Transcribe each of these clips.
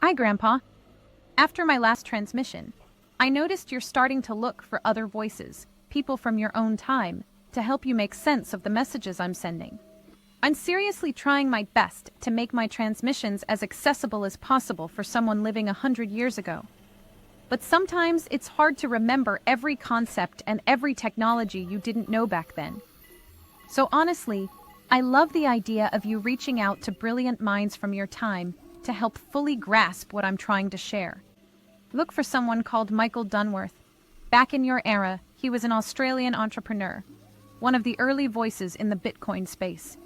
Hi, Grandpa. After my last transmission, I noticed you're starting to look for other voices, people from your own time, to help you make sense of the messages I'm sending. I'm seriously trying my best to make my transmissions as accessible as possible for someone living 100 years ago. But sometimes it's hard to remember every concept and every technology you didn't know back then. So honestly, I love the idea of you reaching out to brilliant minds from your time to help fully grasp what I'm trying to share. Look for someone called Michael Dunworth. Back in your era, he was an Australian entrepreneur, one of the early voices in the Bitcoin space.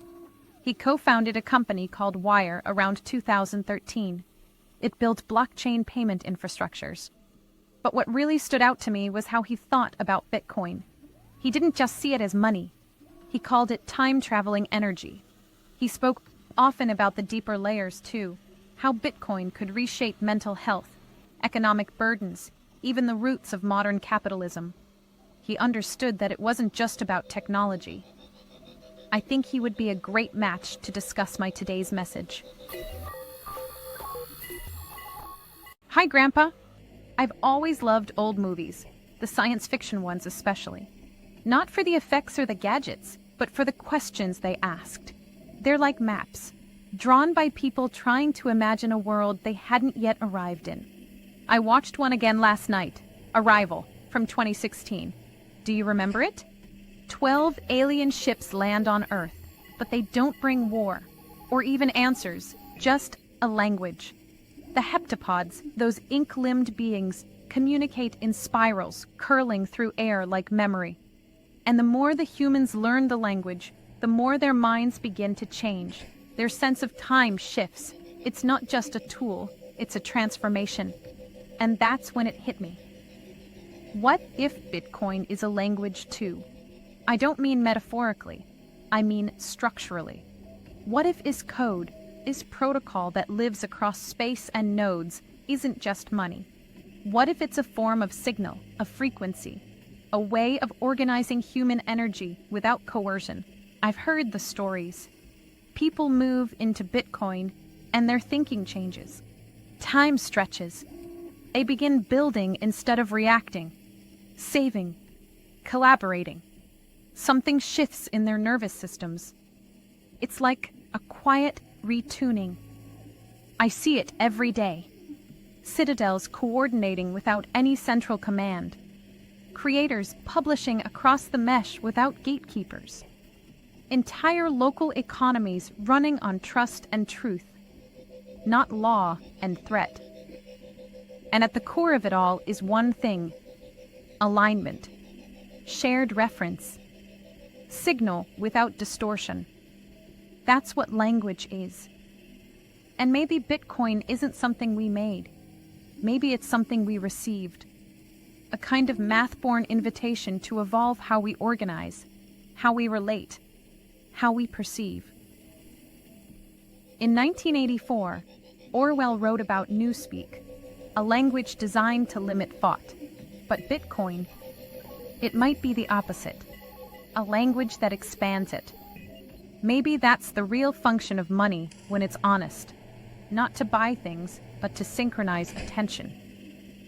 He co-founded a company called Wire around 2013. It built blockchain payment infrastructures. But what really stood out to me was how he thought about Bitcoin. He didn't just see it as money. He called it time-traveling energy. He spoke often about the deeper layers, too, how Bitcoin could reshape mental health, economic burdens, even the roots of modern capitalism. He understood that it wasn't just about technology. I think he would be a great match to discuss my today's message. Hi, Grandpa. I've always loved old movies, the science fiction ones especially. Not for the effects or the gadgets, but for the questions they asked. They're like maps, drawn by people trying to imagine a world they hadn't yet arrived in. I watched one again last night, Arrival, from 2016. Do you remember it? 12 alien ships land on Earth, but they don't bring war, or even answers, just a language. The heptapods, those ink-limbed beings, communicate in spirals, curling through air like memory. And the more the humans learn the language, the more their minds begin to change. Their sense of time shifts. It's not just a tool, it's a transformation. And that's when it hit me. What if Bitcoin is a language too? I don't mean metaphorically, I mean structurally. What if is code, is protocol that lives across space and nodes, isn't just money? What if it's a form of signal, a frequency, a way of organizing human energy without coercion? I've heard the stories. People move into Bitcoin and their thinking changes. Time stretches. They begin building instead of reacting, saving, collaborating. Something shifts in their nervous systems. It's like a quiet retuning. I see it every day. Citadels coordinating without any central command. Creators publishing across the mesh without gatekeepers. Entire local economies running on trust and truth, not law and threat. And at the core of it all is one thing: alignment, shared reference, signal without distortion. That's what language is. And maybe Bitcoin isn't something we made. Maybe it's something we received. A kind of math-born invitation to evolve how we organize, how we relate, how we perceive. In 1984, Orwell wrote about Newspeak, a language designed to limit thought. But Bitcoin, it might be the opposite, a language that expands it. Maybe that's the real function of money when it's honest. Not to buy things, but to synchronize attention.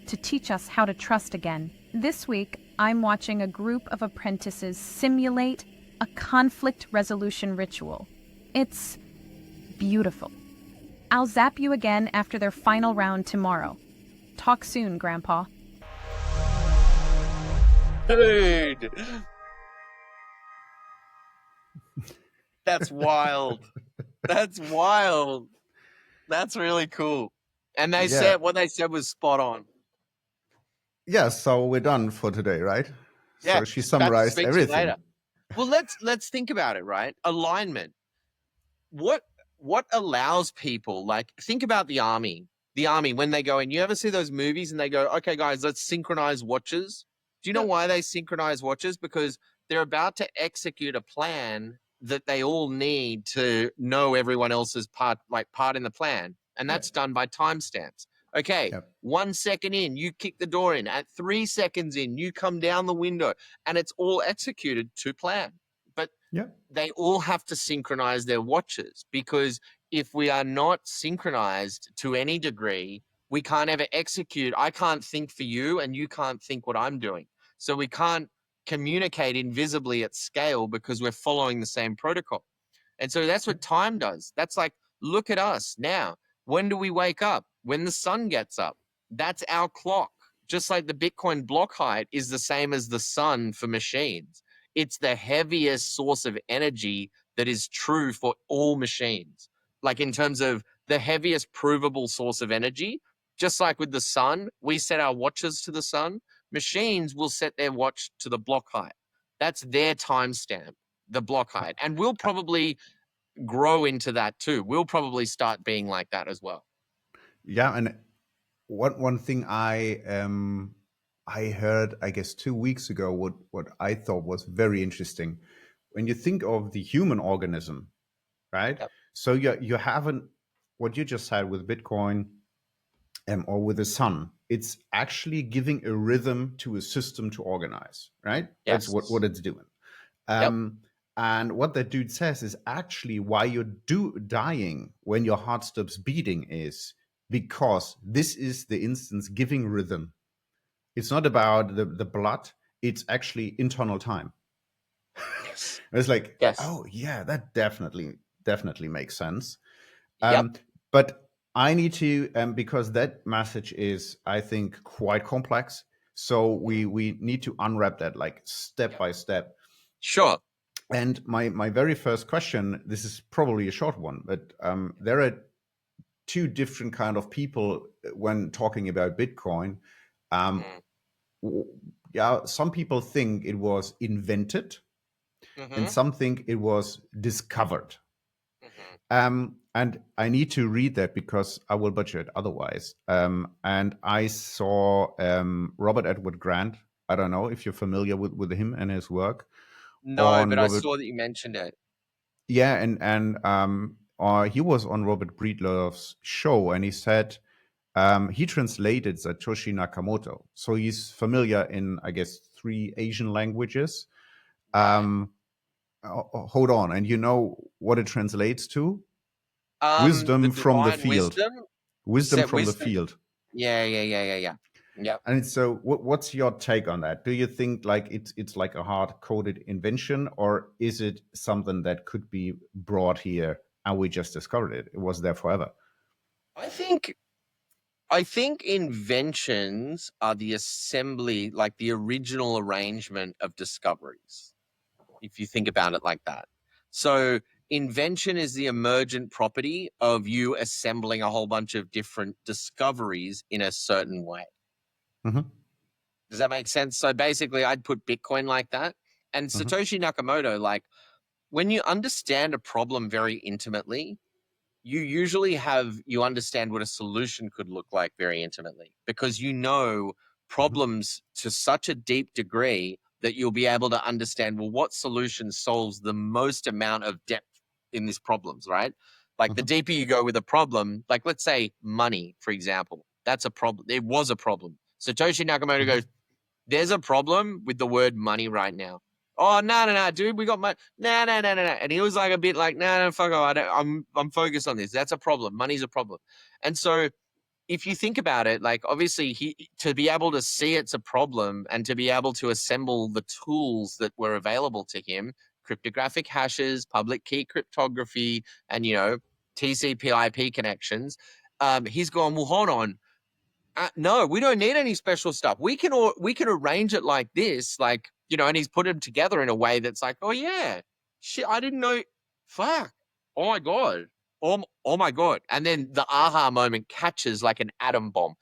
To teach us how to trust again. This week, I'm watching a group of apprentices simulate a conflict resolution ritual. It's beautiful. I'll zap you again after their final round tomorrow. Talk soon, Grandpa. Dude, that's wild. That's wild. That's really cool. And they said what they said was spot on. Yeah, so we're done for today, right? Yeah, so she summarized everything. Later. Well, let's think about it, right? Alignment. What allows people, like, think about the army. The army, when they go in, you ever see those movies and they go, okay, guys, let's synchronize watches. Do you know why they synchronize watches? Because they're about to execute a plan that they all need to know everyone else's part in the plan. And that's done by timestamps. Okay, 1 second in, you kick the door in. At 3 seconds in, you come down the window. And it's all executed to plan. But they all have to synchronize their watches, because if we are not synchronized to any degree, we can't ever execute. I can't think for you and you can't think what I'm doing. So we can't communicate invisibly at scale because we're following the same protocol. And so that's what time does. That's like, look at us now. When do we wake up? When the sun gets up. That's our clock. Just like the Bitcoin block height is the same as the sun for machines. It's the heaviest source of energy that is true for all machines. Like in terms of the heaviest provable source of energy, just like with the sun, we set our watches to the sun. Machines will set their watch to the block height. That's their timestamp, the block height. And we'll probably grow into that too. We'll probably start being like that as well. Yeah, and one thing I heard, I guess 2 weeks ago, what I thought was very interesting. When you think of the human organism, right? Yep. So you haven't what you just said with Bitcoin or with the sun. It's actually giving a rhythm to a system to organize, right? That's Yes. what it's doing. And what that dude says is actually why you're dying when your heart stops beating is because this is the instance giving rhythm. It's not about the blood. It's actually internal time. Yes. It's like, Yes. oh yeah, that definitely makes sense. Yep. But I need to, because that message is, I think, quite complex. So we need to unwrap that like step by step. Sure. And my very first question, this is probably a short one, but there are two different kind of people when talking about Bitcoin. Yeah, some people think it was invented, and some think it was discovered. And I need to read that because I will butcher it otherwise. And I saw Robert Edward Grant. I don't know if you're familiar with him and his work. No, but I saw that you mentioned it. Yeah, and he was on Robert Breedlove's show, and he said he translated Satoshi Nakamoto, so he's familiar in, I guess, 3 Asian languages. Hold on, and you know what it translates to? Wisdom from the field. Wisdom from the field. Yeah. Yeah. And so, what's your take on that? Do you think like it's like a hard-coded invention, or is it something that could be brought here and we just discovered it? It was there forever. I think inventions are the assembly, like the original arrangement of discoveries, if you think about it like that. So invention is the emergent property of you assembling a whole bunch of different discoveries in a certain way. Mm-hmm. Does that make sense? So basically, I'd put Bitcoin like that. And Satoshi Nakamoto, like when you understand a problem very intimately, you usually you understand what a solution could look like very intimately, because you know problems to such a deep degree that you'll be able to understand, well, what solution solves the most amount of depth in these problems, right? Like the deeper you go with a problem, like let's say money, for example, that's a problem. It was a problem. Satoshi Nakamoto goes, there's a problem with the word money right now. Oh, no, dude, we got money. No. And he was like a bit like, no, fuck off. I'm focused on this. That's a problem. Money's a problem. And so if you think about it, like obviously to be able to see it's a problem and to be able to assemble the tools that were available to him, cryptographic hashes, public key cryptography, and, TCP/IP connections, he's gone, well, hold on. No, we don't need any special stuff. We can arrange it like this, like, and he's put them together in a way that's like, oh yeah, shit, I didn't know. Fuck. Oh my God. Oh my God. And then the aha moment catches like an atom bomb.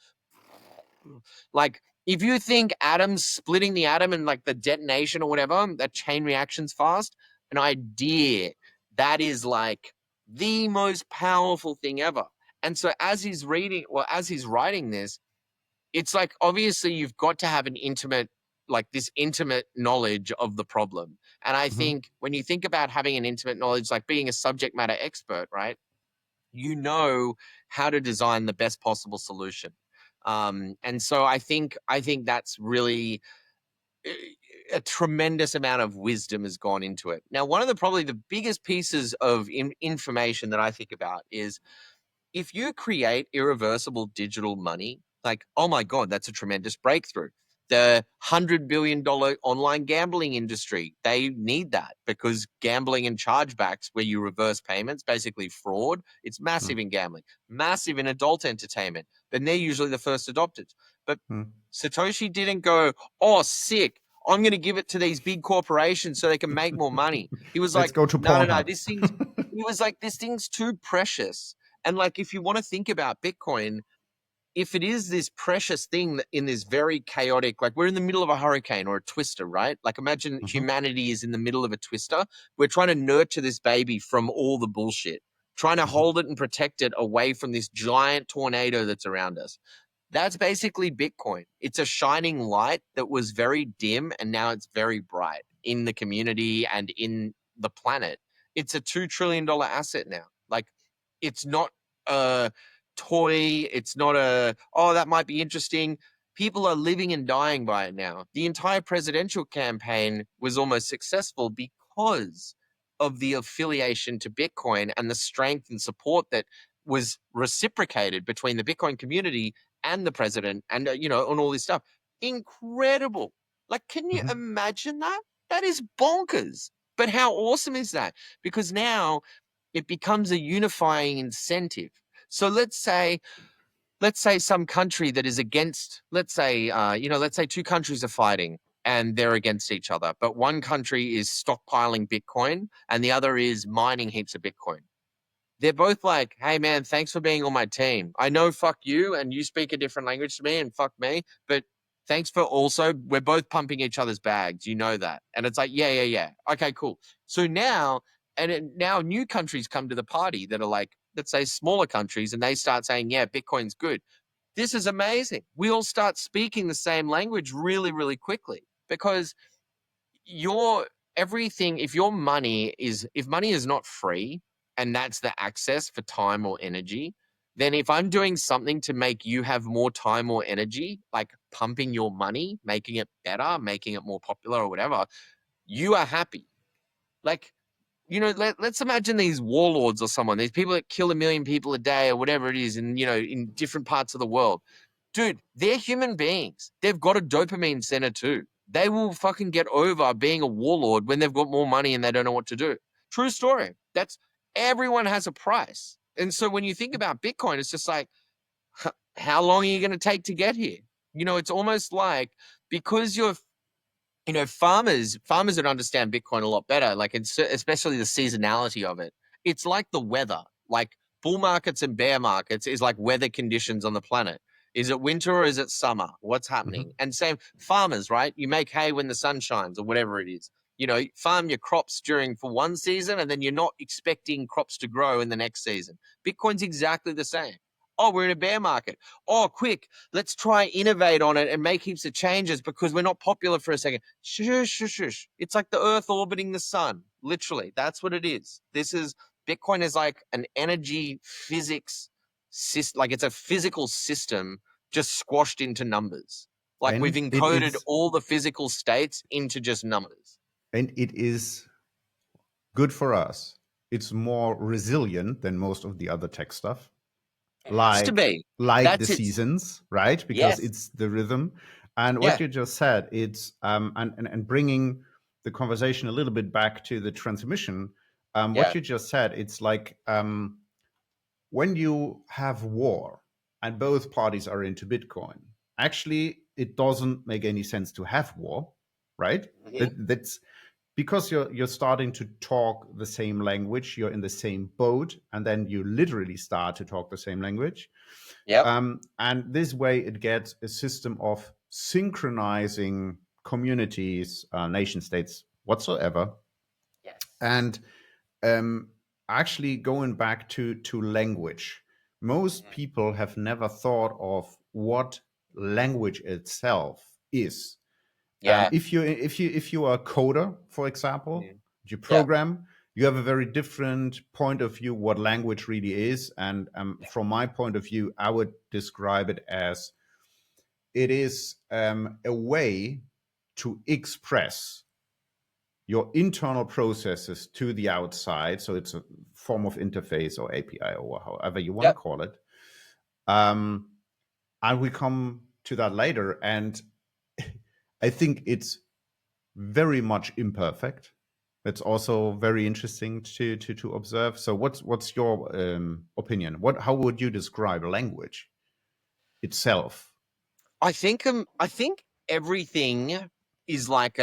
Like if you think atoms splitting the atom and like the detonation or whatever, that chain reaction's fast, an idea that is like the most powerful thing ever. And so as he's writing this, it's like, obviously you've got to have this intimate knowledge of the problem. And I think when you think about having an intimate knowledge, like being a subject matter expert, right? You know how to design the best possible solution. And so I think that's really a tremendous amount of wisdom has gone into it. Now, one of the probably the biggest pieces of information that I think about is if you create irreversible digital money, like, oh my God, that's a tremendous breakthrough. The $100 billion online gambling industry, they need that because gambling and chargebacks where you reverse payments, basically fraud, it's massive in gambling, massive in adult entertainment. Then they're usually the first adopters. But Satoshi didn't go, oh, sick, I'm going to give it to these big corporations so they can make more money. He was Let's like, go to no, Pornhub. he was like, this thing's too precious. And like, if you want to think about Bitcoin, if it is this precious thing in this very chaotic, like we're in the middle of a hurricane or a twister, right? Like imagine humanity is in the middle of a twister. We're trying to nurture this baby from all the bullshit, trying to hold it and protect it away from this giant tornado that's around us. That's basically Bitcoin. It's a shining light that was very dim and now it's very bright in the community and in the planet. It's a $2 trillion asset now. Like, it's not a toy. It's not oh, that might be interesting. People are living and dying by it now. The entire presidential campaign was almost successful because of the affiliation to Bitcoin and the strength and support that was reciprocated between the Bitcoin community and the president and, and all this stuff. Incredible. Like, can you imagine that? That is bonkers. But how awesome is that? Because now it becomes a unifying incentive. So let's say some country that is against, let's say two countries are fighting and they're against each other, but one country is stockpiling Bitcoin and the other is mining heaps of Bitcoin. They're both like, hey man, thanks for being on my team. I know fuck you and you speak a different language to me and fuck me, but thanks for also, we're both pumping each other's bags. You know that. And it's like, yeah. Okay, cool. So now, now new countries come to the party that are like, let's say smaller countries, and they start saying, yeah, Bitcoin's good. This is amazing. We all start speaking the same language really, really quickly because everything, if money is not free and that's the access for time or energy, then if I'm doing something to make you have more time or energy, like pumping your money, making it better, making it more popular or whatever, you are happy. Like, let's imagine these warlords or someone, these people that kill 1 million people a day or whatever it is, and in different parts of the world. Dude, they're human beings. They've got a dopamine center too. They will fucking get over being a warlord when they've got more money and they don't know what to do. True story. Everyone has a price. And so when you think about Bitcoin, it's just like, how long are you going to take to get here? It's almost like, because you're farmers that understand Bitcoin a lot better, like especially the seasonality of it. It's like the weather, like bull markets and bear markets is like weather conditions on the planet. Is it winter or is it summer? What's happening? And same farmers, right? You make hay when the sun shines or whatever it is. Farm your crops for one season and then you're not expecting crops to grow in the next season. Bitcoin's exactly the same. Oh, we're in a bear market. Oh, quick, let's try innovate on it and make heaps of changes because we're not popular for a second. Shush. It's like the Earth orbiting the sun. Literally, that's what it is. Bitcoin is like an energy physics system, like it's a physical system just squashed into numbers. Like we've And it encoded is all the physical states into just numbers. and it is good for us. It's more resilient than most of the other tech stuff. It has to be. Like the That's it. seasons, right? Because Yes. it's the rhythm. And Yeah. what you just said, it's and bringing the conversation a little bit back to the transmission. What you just said, it's like when you have war and both parties are into Bitcoin, actually, it doesn't make any sense to have war, right? That's because you're starting to talk the same language, you're in the same boat, and then you literally start to talk the same language. And this way it gets a system of synchronizing communities, nation states, whatsoever. Yes. And actually going back to language, most people have never thought of what language itself is. If you are a coder, for example, you program, you have a very different point of view what language really is. And from my point of view, I would describe it as it is a way to express your internal processes to the outside. So it's a form of interface or API or however you want to call it. And we come to that later. And I think it's very much imperfect. It's also very interesting to observe. So what's your opinion? How would you describe language itself? I think everything is like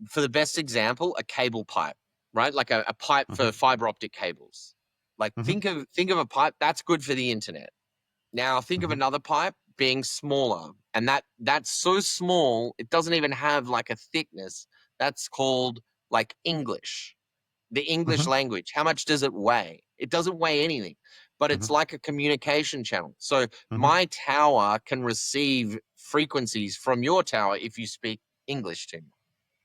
for the best example, a cable pipe, right? Like a pipe for fiber optic cables. Like think of a pipe that's good for the internet. Now think of another pipe being smaller, and that's so small it doesn't even have like a thickness. That's called like English, the English language. How much does it weigh? It doesn't weigh anything, but it's like a communication channel. So my tower can receive frequencies from your tower if you speak English to me.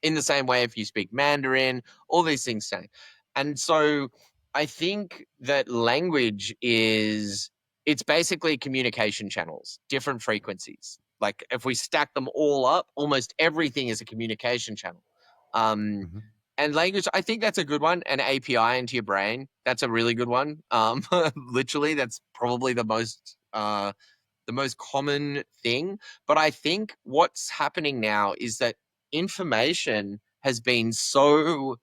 In the same way, if you speak Mandarin, all these things say. And so I think that language it's basically communication channels, different frequencies. Like if we stack them all up, almost everything is a communication channel. And language, I think that's a good one. An API into your brain, that's a really good one. Literally, that's probably the most common thing. But I think what's happening now is that information has been so,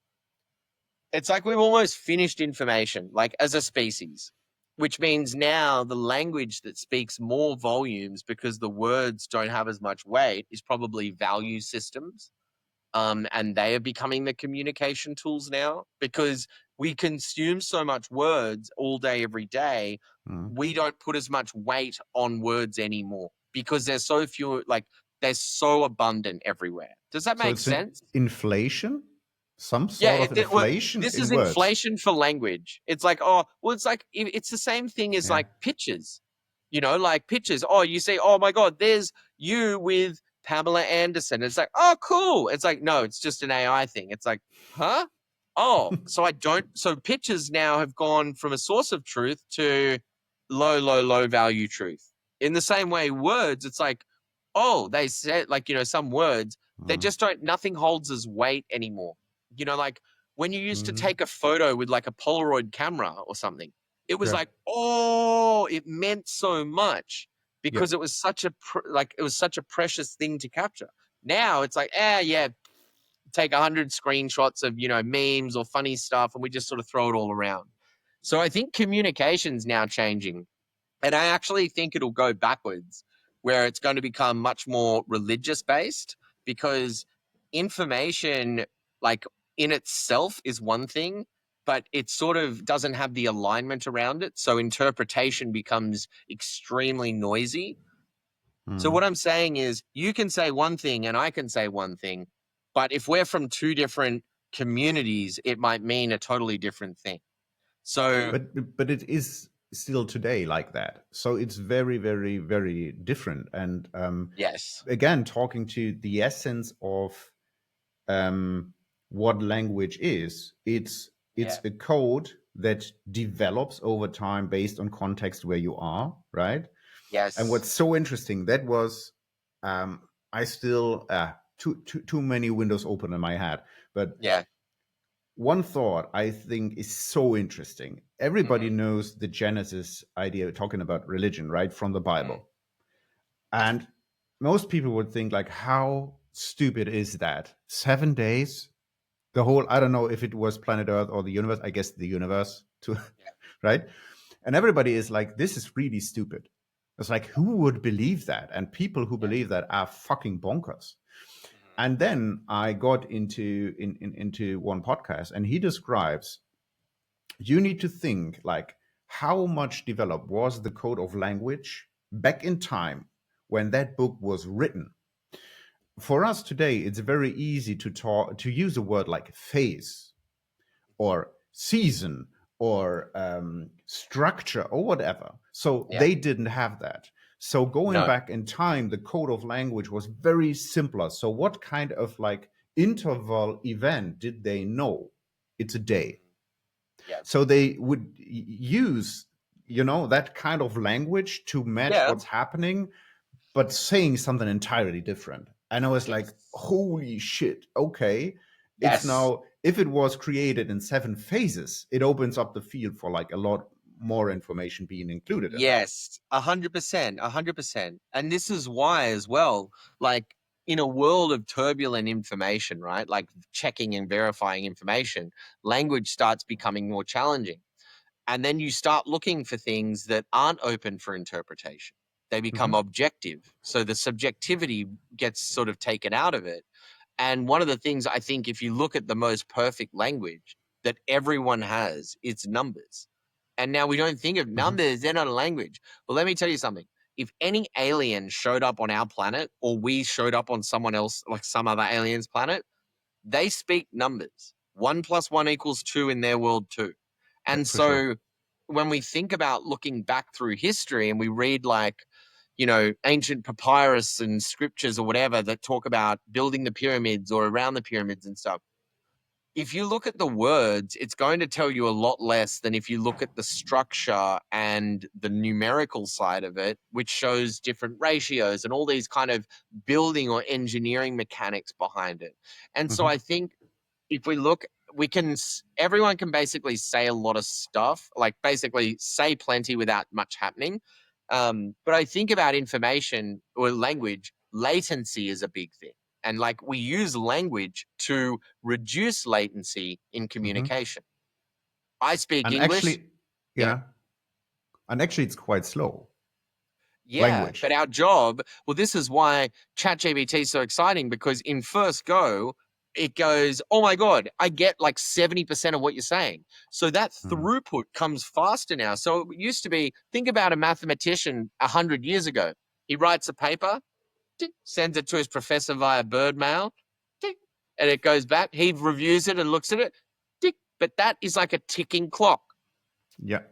it's like we've almost finished information, like as a species, which means now the language that speaks more volumes because the words don't have as much weight is probably value systems. And they are becoming the communication tools now because we consume so much words all day, every day. We don't put as much weight on words anymore because there's so few, like they're so abundant everywhere. Does that make sense? Inflation? Some sort of inflation this in is words. inflation for language. It's like, it's the same thing as like pictures, like pictures. Oh, you say, oh my God, there's you with Pamela Anderson. It's like, oh, cool. It's like, no, it's just an AI thing. It's like, huh? Oh, so pictures now have gone from a source of truth to low value truth. In the same way, words, it's like, oh, they said, like, some words, they just nothing holds as weight anymore. Like when you used to take a photo with like a Polaroid camera or something, it was like, oh, it meant so much because it was such a precious thing to capture. Now it's like, take 100 screenshots of, memes or funny stuff, and we just sort of throw it all around. So I think communication's now changing. And I actually think it'll go backwards, where it's going to become much more religious based, because information, like in itself, is one thing, but it sort of doesn't have the alignment around it. So interpretation becomes extremely noisy. So what I'm saying is you can say one thing and I can say one thing, but if we're from two different communities, it might mean a totally different thing. So, but it is still today like that. So it's very, very, very different. And yes, again, talking to the essence of what language is, it's a code that develops over time based on context where you are, right? yes. And what's so interesting, that was I still too many windows open in my head, but one thought I think is so interesting. Everybody knows the Genesis idea, talking about religion, right, from the Bible. And most people would think, like, how stupid is that? 7 days, the whole, I don't know if it was planet Earth or the universe, I guess the universe too, right? And everybody is like, this is really stupid. It's like, who would believe that? And people who believe that are fucking bonkers. And then I got into one podcast, and he describes, you need to think like, how much developed was the code of language back in time when that book was written. For us today, it's very easy to use a word like phase or season or structure or whatever. So they didn't have that. So going back in time, the code of language was very simpler. So what kind of like interval event did they know? It's a day. So they would use, that kind of language to match what's happening, but saying something entirely different. And I was like, Yes. holy shit, okay. It's Yes. now, if it was created in 7 phases, it opens up the field for like a lot more information being included in that. Yes, 100%, 100%. And this is why as well, like in a world of turbulent information, right? Like checking and verifying information, language starts becoming more challenging. And then you start looking for things that aren't open for interpretation. They become Mhm. objective. So the subjectivity gets sort of taken out of it. And one of the things I think, if you look at the most perfect language that everyone has, it's numbers. And now we don't think of Mhm. numbers, they're not a language. Well, let me tell you something. If any alien showed up on our planet, or we showed up on someone else, like some other alien's planet, they speak numbers. 1 + 1 = 2 in their world too. Yeah, And for sure. so when we think about looking back through history and we read like, ancient papyrus and scriptures or whatever that talk about building the pyramids or around the pyramids and stuff, if you look at the words, it's going to tell you a lot less than if you look at the structure and the numerical side of it, which shows different ratios and all these kind of building or engineering mechanics behind it. And so Mhm. I think if we look, everyone can basically say a lot of stuff, like basically say plenty without much happening. But I think about information or language, latency is a big thing. And like we use language to reduce latency in Mhm. communication. I speak And English. actually, Yeah. yeah, and actually it's quite slow Yeah. But language. our job, well, this is why ChatGPT is so exciting, because in first go, it goes, oh my God, I get like 70% of what you're saying. So that Mhm. throughput comes faster now. So it used to be, think about a mathematician 100 years ago. He writes a paper, tick, sends it to his professor via bird mail, tick, and it goes back. He reviews it and looks at it, tick, but that is like a ticking clock. Yeah.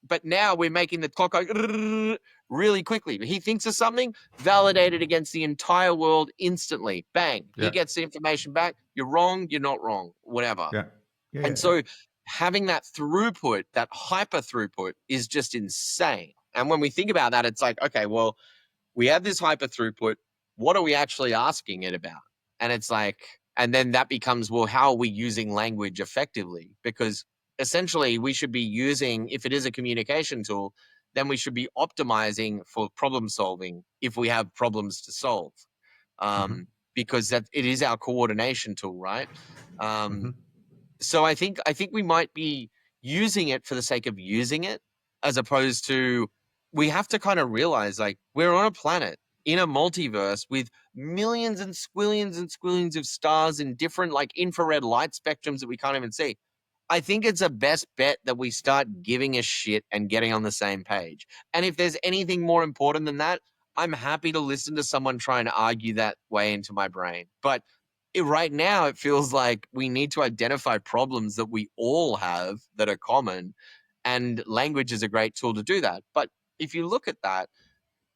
But now we're making the clock go really quickly. He thinks of something, validate it against the entire world instantly. Bang. He Yeah. gets the information back. You're wrong. You're not wrong. Whatever. Yeah. Yeah. And Yeah. Yeah. so having that throughput, that hyper throughput, is just insane. And when we think about that, it's like, okay, well, we have this hyper throughput. What are we actually asking it about? And it's like, and then that becomes, well, how are we using language effectively? Because essentially we should be using, if it is a communication tool, then we should be optimizing for problem solving if we have problems to solve. Mhm. Because that it is our coordination tool, right? Um, Mhm. so I think we might be using it for the sake of using it, as opposed to, we have to kind of realize like we're on a planet in a multiverse with millions and squillions of stars in different like infrared light spectrums that we can't even see. I think it's a best bet that we start giving a shit and getting on the same page. And if there's anything more important than that, I'm happy to listen to someone trying to argue that way into my brain. But right now, it feels like we need to identify problems that we all have that are common. And language is a great tool to do that. But if you look at that,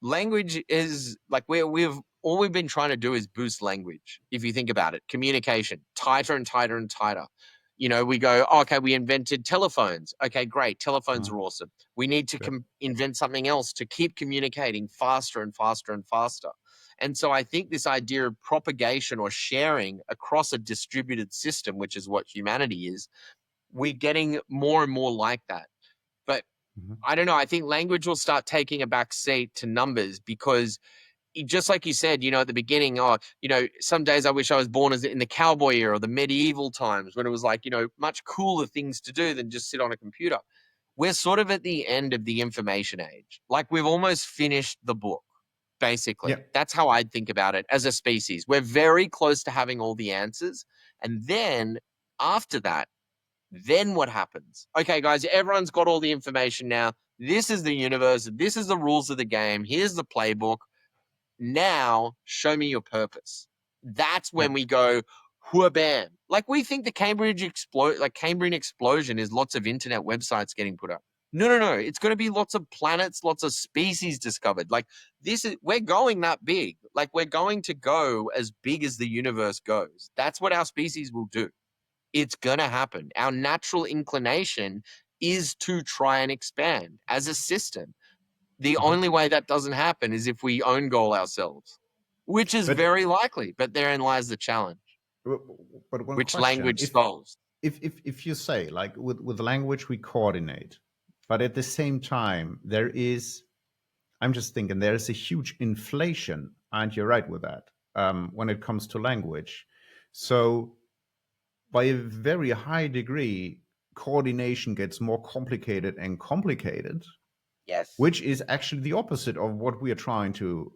language is like we've all we've been trying to do is boost language. If you think about it, communication tighter and tighter and tighter. We go, oh, okay, we invented telephones. Okay, great, telephones Mhm. are awesome. We need to Yeah. invent something else to keep communicating faster and faster and faster. And so I think this idea of propagation or sharing across a distributed system, which is what humanity is, we're getting more and more like that. But Mhm. I don't know. I think language will start taking a back seat to numbers, because just like you said, at the beginning, oh, some days I wish I was born as in the cowboy era or the medieval times, when it was like, much cooler things to do than just sit on a computer. We're sort of at the end of the information age. Like we've almost finished the book, Yeah. basically. That's how I'd think about it as a species. We're very close to having all the answers. And then after that, then what happens? Okay, guys, everyone's got all the information now. This is the universe. This is the rules of the game. Here's the playbook. Now show me your purpose. That's Yeah. when we go, bam. Like we think the Cambrian explosion is lots of internet websites getting put up. No, no, no. It's going to be lots of planets, lots of species discovered. Like we're going that big. Like we're going to go as big as the universe goes. That's what our species will do. It's going to happen. Our natural inclination is to try and expand as a system. The Mhm. only way that doesn't happen is if we own goal ourselves. which is But very likely. But therein lies the challenge, but one which question: language solves. if you say, like, with language we coordinate, but at the same time there is, I'm just thinking, there is a huge inflation, and you're right with that, when it comes to language. So by a very high degree, coordination gets more complicated and complicated, Yes. which is actually the opposite of what we are trying to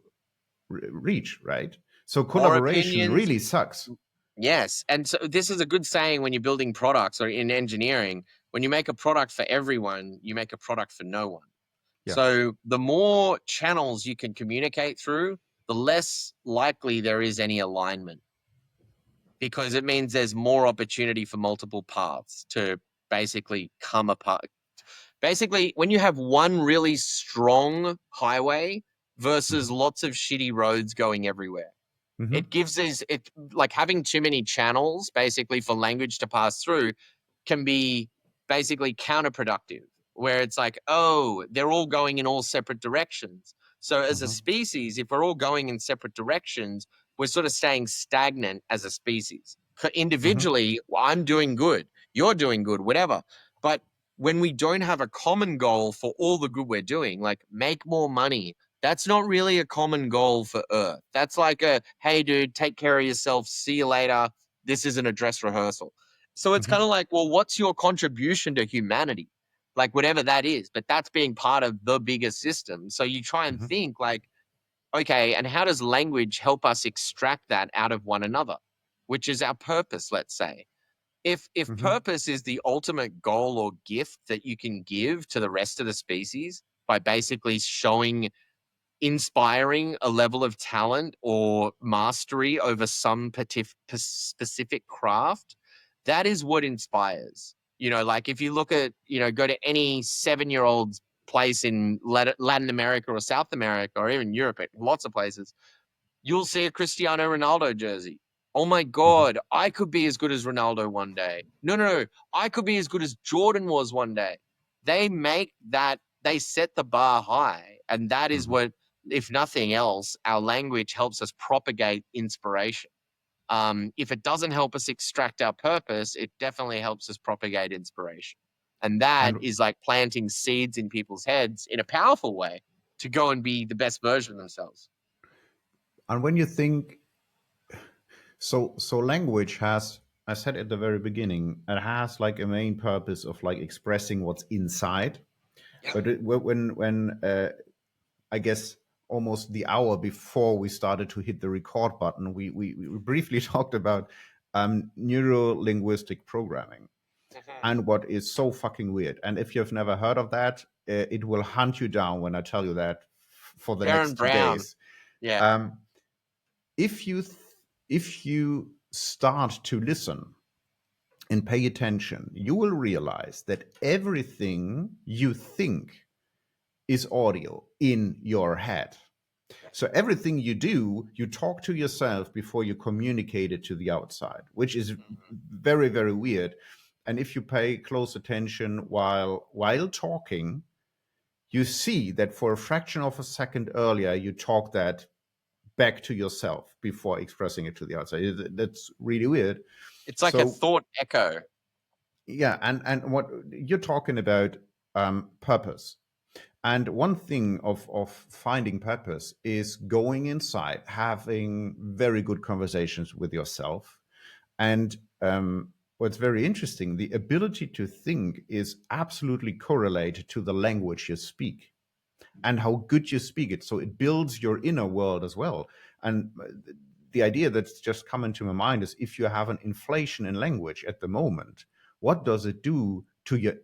reach, right? So More collaboration opinions. really sucks. Yes. And so this is a good saying when you're building products or in engineering. When you make a product for everyone, you make a product for no one. Yeah. So the more channels you can communicate through, the less likely there is any alignment, because it means there's more opportunity for multiple paths to basically come apart. Basically, when you have one really strong highway versus lots of shitty roads going everywhere, Mm-hmm. it gives us, it like having too many channels basically for language to pass through can be basically counterproductive, where it's like, oh, they're all going in all separate directions. So as a species, if we're all going in separate directions, we're sort of staying stagnant as a species. Individually, I'm doing good, you're doing good, whatever. But when we don't have a common goal for all the good we're doing, like make more money, that's not really a common goal for Earth. That's like a, hey, dude, take care of yourself. See you later. This isn't a dress rehearsal. So it's kind of like, well, what's your contribution to humanity? Like whatever that is, but that's being part of the bigger system. So you try and think like, okay, and how does language help us extract that out of one another, which is our purpose, let's say. If purpose is the ultimate goal or gift that you can give to the rest of the species by basically showing, inspiring a level of talent or mastery over some specific craft, that is what inspires. You know, like if you look at, you know, go to any 7-year-old's place in Latin America or South America or even Europe, lots of places, you'll see a Cristiano Ronaldo jersey. Oh my God, I could be as good as Ronaldo one day. No, I could be as good as Jordan was one day. They make that, they set the bar high. And that is what, if nothing else, our language helps us propagate inspiration. If it doesn't help us extract our purpose, it definitely helps us propagate inspiration. And that And is like planting seeds in people's heads in a powerful way to go and be the best version of themselves. and when you think, so language has, I said at the very beginning, it has like a main purpose of like expressing what's inside. But when I guess almost the hour before we started to hit the record button, we briefly talked about neuro-linguistic programming, and what is so fucking weird. And if you've never heard of that, it will hunt you down when I tell you that for the Darren next 2 Brown. days. Yeah. If you start to listen and pay attention, you will realize that everything you think is audio in your head. So everything you do, you talk to yourself before you communicate it to the outside, which is very, very weird. And if you pay close attention while talking, you see that for a fraction of a second earlier, you talk that back to yourself before expressing it to the outside. That's really weird. It's like a thought echo. Yeah, and what you're talking about, purpose. And one thing of finding purpose is going inside, having very good conversations with yourself. And what's very interesting, the ability to think is absolutely correlated to the language you speak and how good you speak it. So it builds your inner world as well. And the idea that's just come into my mind is, if you have an inflation in language at the moment, what does it do to your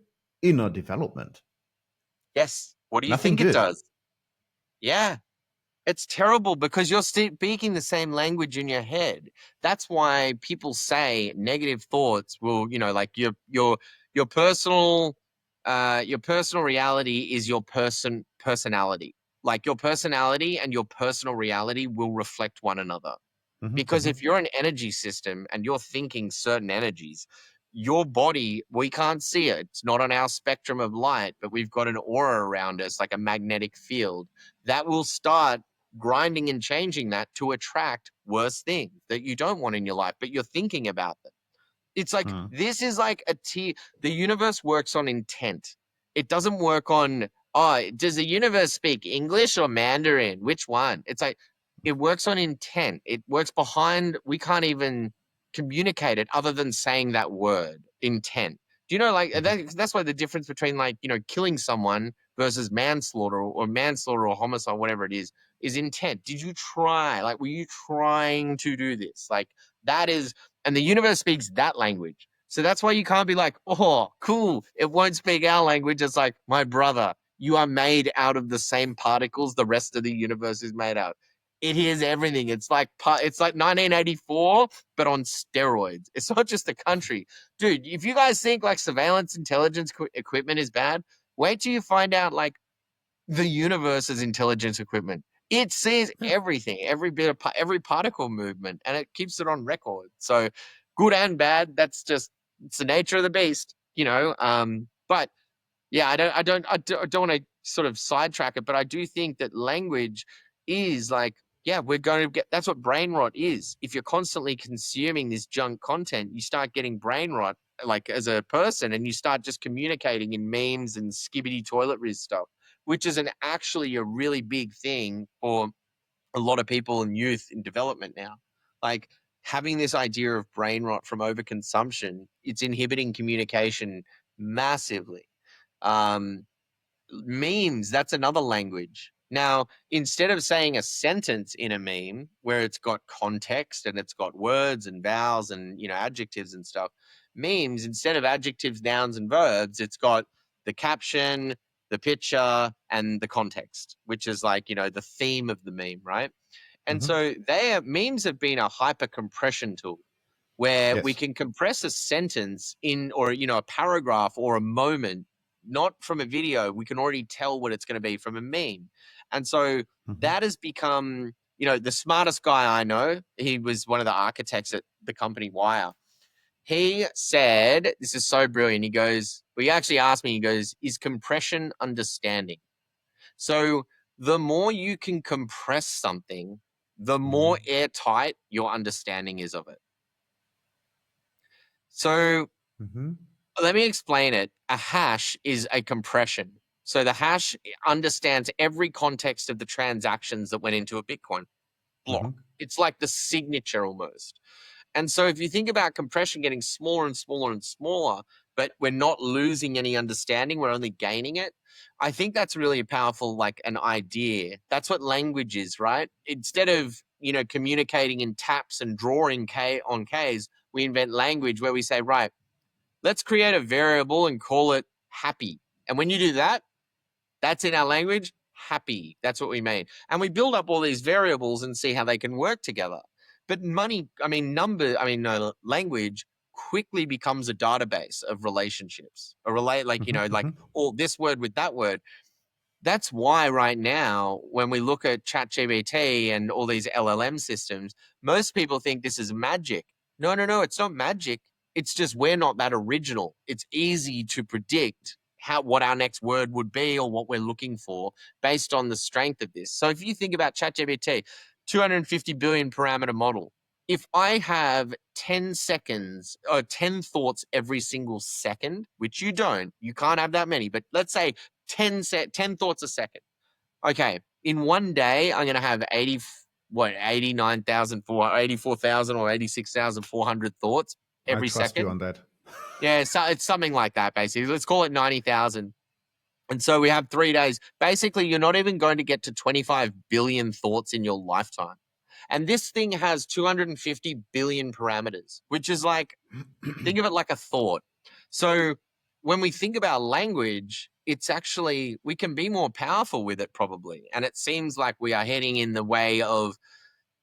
inner development? Yes. What do you Nothing think it good. does? Yeah. It's terrible because you're speaking the same language in your head. That's why people say negative thoughts will, you know, like your personal reality is your personality. Like your personality and your personal reality will reflect one another. Because if you're an energy system and you're thinking certain energies, your body, we can't see it. It's not on our spectrum of light, but we've got an aura around us, like a magnetic field that will start grinding and changing that to attract worse things that you don't want in your life, but you're thinking about them. It's like, this is like the universe works on intent. It doesn't work on, oh, does the universe speak English or Mandarin? Which one? It's like, it works on intent. It works behind, we can't even communicate it other than saying that word, intent. Do you know, like, that's why the difference between, like, you know, killing someone versus manslaughter or homicide, whatever it is intent. Did you try? Like, were you trying to do this? Like, that is, and the universe speaks that language. So that's why you can't be like, oh, cool, it won't speak our language. It's like, my brother, you are made out of the same particles the rest of the universe is made out. It hears everything. It's like 1984, but on steroids. It's not just a country. Dude, if you guys think like surveillance intelligence equipment is bad, wait till you find out like the universe's intelligence equipment. It sees everything, every bit of every particle movement, and it keeps it on record. So good and bad, that's just, it's the nature of the beast, you know. But yeah, I don't want to sort of sidetrack it, but I do think that language is like, yeah, we're going to get, that's what brain rot is. If you're constantly consuming this junk content, you start getting brain rot like as a person, and you start just communicating in memes and skibbity toiletries stuff, which is actually a really big thing for a lot of people and youth in development now. Like having this idea of brain rot from overconsumption, it's inhibiting communication massively. Memes, that's another language. Now, instead of saying a sentence in a meme where it's got context and it's got words and vowels and, you know, adjectives and stuff, memes, instead of adjectives, nouns, and verbs, it's got the caption, the picture, and the context, which is like, you know, the theme of the meme, right? And so memes have been a hyper compression tool where we can compress a sentence in, or, you know, a paragraph or a moment, not from a video. We can already tell what it's going to be from a meme. And so that has become, you know, the smartest guy I know. He was one of the architects at the company Wire. He said, this is so brilliant. He goes, well, he actually asked me, he goes, is compression understanding? So the more you can compress something, the more airtight your understanding is of it. So let me explain it. A hash is a compression. So the hash understands every context of the transactions that went into a Bitcoin block. It's like the signature almost. And so if you think about compression getting smaller and smaller and smaller, but we're not losing any understanding, we're only gaining it, I think that's really a powerful, like an idea. That's what language is, right? Instead of, you know, communicating in taps and drawing K on Ks, we invent language where we say, right, let's create a variable and call it happy. And when you do that, that's in our language, happy. That's what we mean. And we build up all these variables and see how they can work together. But language quickly becomes a database of relationships, like, you know, like all this word with that word. That's why right now, when we look at ChatGPT and all these LLM systems, most people think this is magic. No, it's not magic. It's just we're not that original. It's easy to predict what our next word would be or what we're looking for based on the strength of this. So if you think about ChatGPT, 250 billion parameter model. If I have 10 seconds or 10 thoughts every single second, which you don't, you can't have that many, but let's say 10 thoughts a second. Okay, in one day, I'm going to have 84,000 or 86,400 thoughts every second. I trust you on that. Yeah, so it's something like that, basically. Let's call it 90,000. And so we have 3 days. Basically, you're not even going to get to 25 billion thoughts in your lifetime. And this thing has 250 billion parameters, which is like, think of it like a thought. So when we think about language, it's actually, we can be more powerful with it probably. And it seems like we are heading in the way of,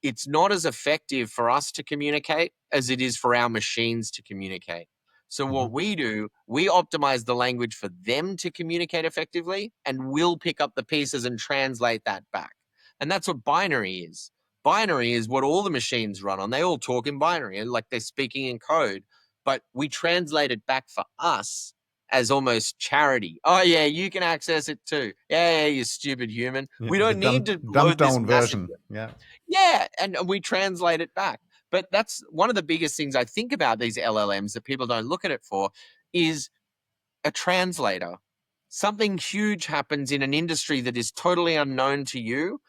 it's not as effective for us to communicate as it is for our machines to communicate. So what we do, we optimize the language for them to communicate effectively, and we'll pick up the pieces and translate that back. And that's what binary is. Binary is what all the machines run on. They all talk in binary, like they're speaking in code, but we translate it back for us, as almost charity. Oh yeah, you can access it too. Yeah, you stupid human. Yeah, We the don't need to dumbed load this down massive. version. Yeah. Yeah, and we translate it back. But that's one of the biggest things I think about these LLMs that people don't look at it for is a translator. Something huge happens in an industry that is totally unknown to you.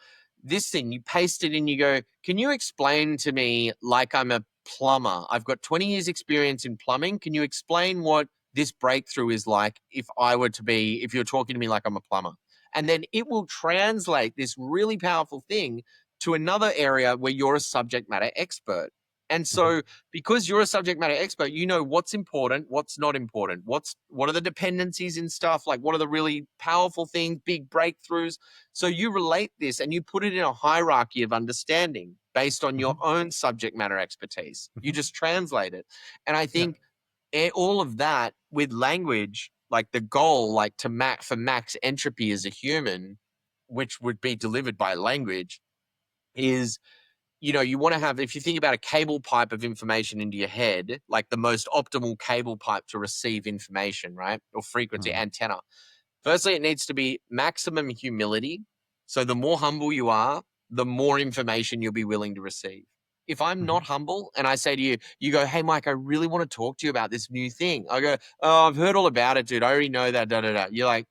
This thing, you paste it in, you go, can you explain to me, like I'm a plumber? I've got 20 years experience in plumbing. Can you explain what this breakthrough is like if you're talking to me like I'm a plumber? And then it will translate this really powerful thing to another area where you're a subject matter expert. And so because you're a subject matter expert, you know what's important, what's not important, what are the dependencies in stuff, like what are the really powerful things, big breakthroughs. So you relate this and you put it in a hierarchy of understanding based on your own subject matter expertise. You just translate it. And I think all of that with language, like the goal, like for max entropy as a human, which would be delivered by language, is you want to have, if you think about a cable pipe of information into your head, like the most optimal cable pipe to receive information, right? Or frequency antenna. Firstly, it needs to be maximum humility. So the more humble you are, the more information you'll be willing to receive. If I'm not humble and I say to you, you go, hey, Mike, I really want to talk to you about this new thing. I go, oh, I've heard all about it, dude. I already know that, da, da, da. You're like,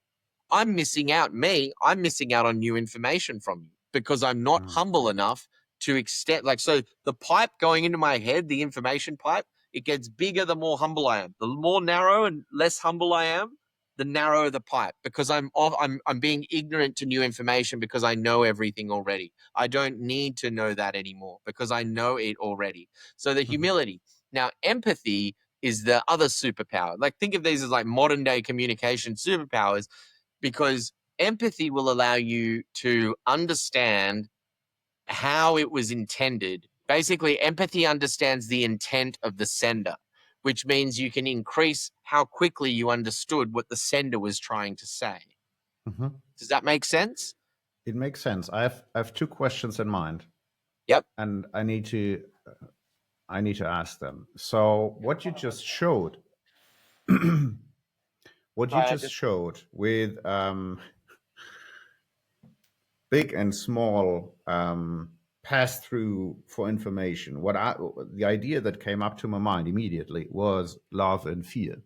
I'm missing out on new information from you because I'm not humble enough to extend. Like, so the pipe going into my head, the information pipe, it gets bigger the more humble I am. The more narrow and less humble I am, the narrower the pipe, because I'm being ignorant to new information because I know everything already. I don't need to know that anymore because I know it already. So the humility. Now, empathy is the other superpower. Like, think of these as like modern day communication superpowers, because empathy will allow you to understand how it was intended. Basically, empathy understands the intent of the sender, which means you can increase how quickly you understood what the sender was trying to say. Does that make sense? It makes sense. I have two questions in mind. Yep. And I need to ask them. So what you just showed, with big and small pass through for information, the idea that came up to my mind immediately was love and fear,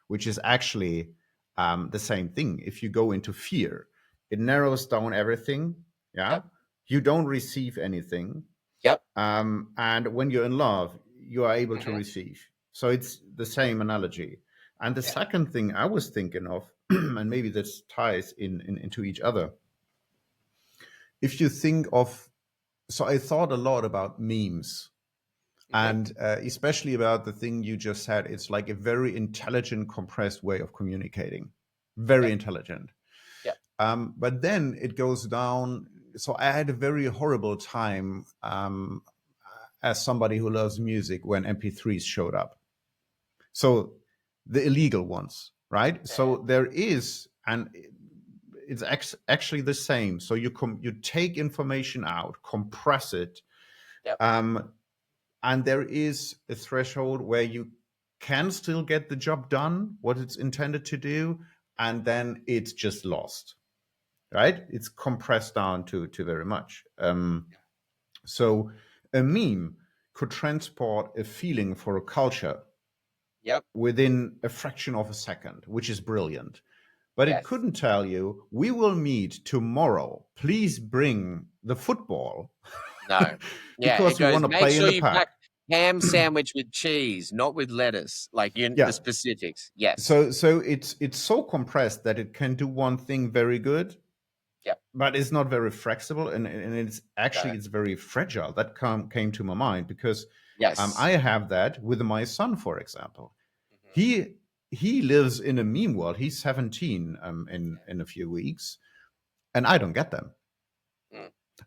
which is actually the same thing. If you go into fear, it narrows down everything. Yeah. Yep. You don't receive anything. Yep. And when you're in love, you are able to receive. So it's the same analogy. And the second thing I was thinking of, and maybe this ties into each other. If you think of, so I thought a lot about memes, and especially about the thing you just said. It's like a very intelligent, compressed way of communicating. Very intelligent. Yeah. But then it goes down. So I had a very horrible time as somebody who loves music when MP3s showed up. So the illegal ones, right? So there is, and it's actually the same. So you take information out, compress it, and there is a threshold where you can still get the job done, what it's intended to do, and then it's just lost, right? It's compressed down to very much. So a meme could transport a feeling for a culture within a fraction of a second, which is brilliant. But it couldn't tell you, we will meet tomorrow. Please bring the football. No. Because we want to play in the park. Ham sandwich with cheese, not with lettuce, like the specifics. Yes. So it's so compressed that it can do one thing very good, but it's not very flexible, and it's actually it's very fragile. That came to my mind because I have that with my son, for example. He lives in a meme world. He's 17 in a few weeks, and I don't get them.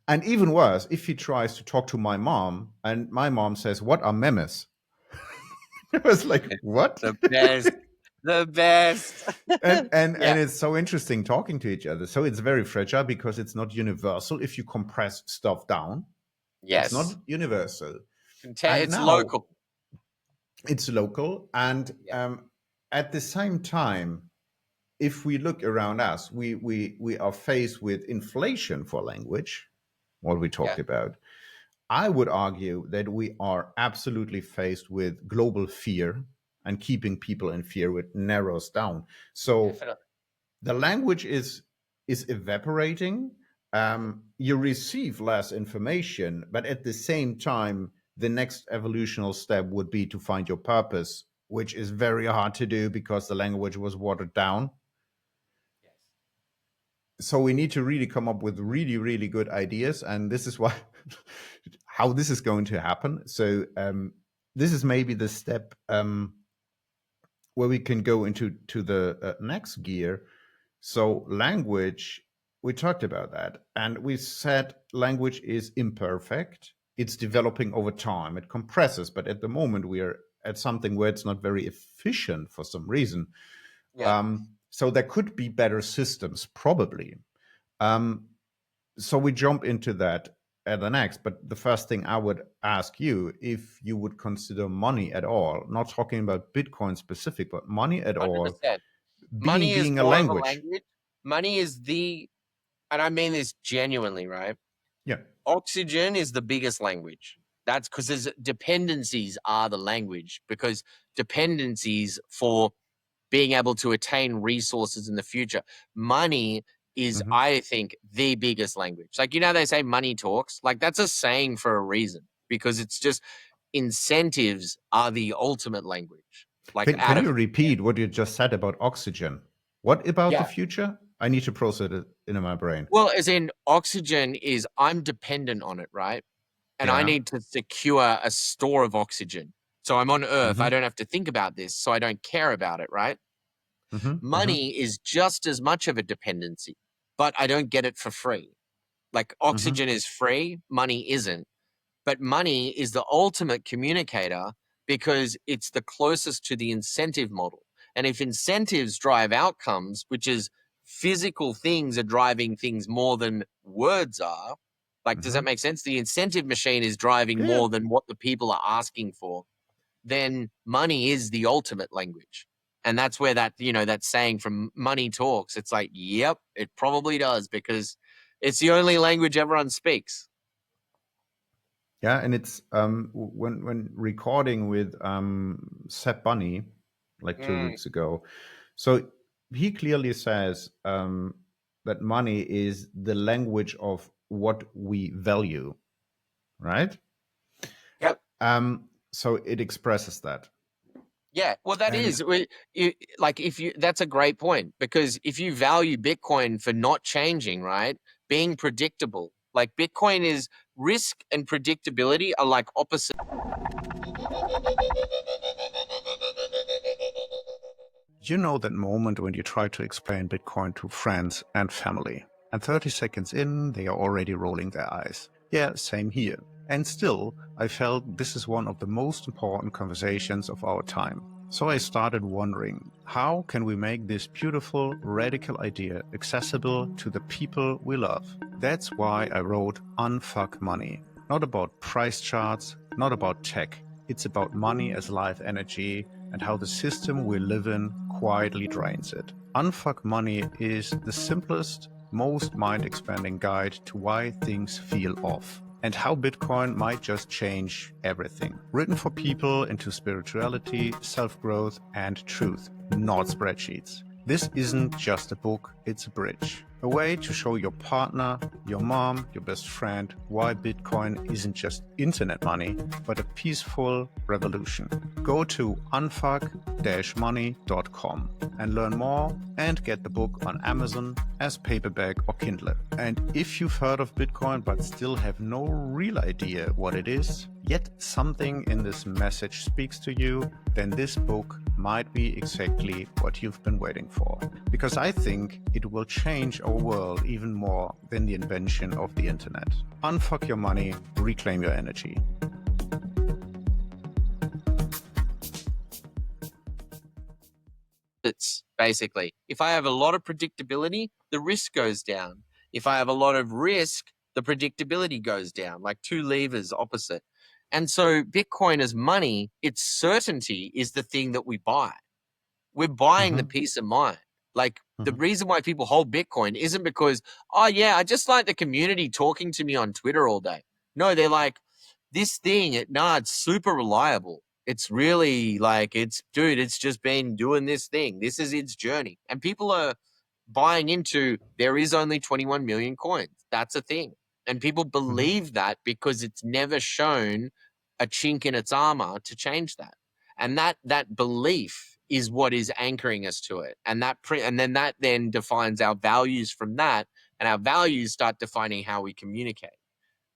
And even worse, if he tries to talk to my mom, and my mom says, "What are memes?" I was like, "What?" The best. The best. and it's so interesting talking to each other. So it's very fragile because it's not universal. If you compress stuff down, it's not universal. It's local. It's local, and At the same time, if we look around us, we are faced with inflation for language, what we talked about. I would argue that we are absolutely faced with global fear, and keeping people in fear, which narrows down. So Definitely. the language is evaporating. You receive less information, but at the same time, the next evolutionary step would be to find your purpose, which is very hard to do because the language was watered down. So we need to really come up with really, really good ideas, and this is why how this is going to happen. So this is maybe the step where we can go into the next gear. So language, we talked about that, and we said language is imperfect. It's developing over time. It compresses, but at the moment we are at something where it's not very efficient for some reason. So there could be better systems, probably. So we jump into that at the next. But the first thing I would ask you, if you would consider money at all, not talking about Bitcoin specific, but money at 100%. All, money is being a more language. of a language. Money is and I mean this genuinely, right? Yeah. Oxygen is the biggest language. That's because dependencies are the language, because dependencies for being able to attain resources in the future. Money is, I think, the biggest language. Like, they say money talks. Like, that's a saying for a reason, because it's just incentives are the ultimate language. Like, can you repeat what you just said about oxygen? What about the future? I need to process it in my brain. Well, as in, oxygen is, I'm dependent on it, right? And I need to secure a store of oxygen. So I'm on Earth. I don't have to think about this, so I don't care about it, right? Money is just as much of a dependency, but I don't get it for free. Like, oxygen is free, money isn't. But money is the ultimate communicator because it's the closest to the incentive model. And if incentives drive outcomes, which is physical things are driving things more than words are, like, does that make sense? The incentive machine is driving more than what the people are asking for. Then money is the ultimate language. And that's where that, that saying from money talks, it's like, yep, it probably does, because it's the only language everyone speaks. Yeah, and it's when recording with Seb Bunny like 2 weeks ago, so he clearly says that money is the language of what we value, right? Yep. So it expresses that. Yeah, well, that is that's a great point, because if you value Bitcoin for not changing, right, being predictable, like Bitcoin is risk and predictability are like opposite. You know that moment when you try to explain Bitcoin to friends and family, and 30 seconds in, they are already rolling their eyes. Yeah, same here. And still, I felt this is one of the most important conversations of our time. So I started wondering, how can we make this beautiful, radical idea accessible to the people we love? That's why I wrote Unfuck Money. Not about price charts, not about tech. It's about money as life energy and how the system we live in quietly drains it. Unfuck Money is the simplest, most mind-expanding guide to why things feel off and how Bitcoin might just change everything. Written for people into spirituality, self-growth, and truth, not spreadsheets. This isn't just a book, it's a bridge. A way to show your partner, your mom, your best friend why Bitcoin isn't just internet money, but a peaceful revolution. Go to unfuck-money.com and learn more and get the book on Amazon as paperback or Kindle. And if you've heard of Bitcoin but still have no real idea what it is, yet something in this message speaks to you, then this book might be exactly what you've been waiting for. Because I think it will change our world even more than the invention of the internet. Unfuck your money, reclaim your energy. It's basically, if I have a lot of predictability, the risk goes down. If I have a lot of risk, the predictability goes down, like two levers opposite. And so Bitcoin as money, its certainty is the thing that we buy. We're buying the Mm-hmm. peace of mind. Like the Mm-hmm. reason why people hold Bitcoin isn't because, oh yeah, I just like the community talking to me on Twitter all day. No, they're like, this thing, it's super reliable. It's really like, it's just been doing this thing. This is its journey. And people are buying into, there is only 21 million coins. That's a thing. And people Mm-hmm. believe that because it's never shown a chink in its armor to change that. And that belief is what is anchoring us to it. And that then defines our values from that. And our values start defining how we communicate.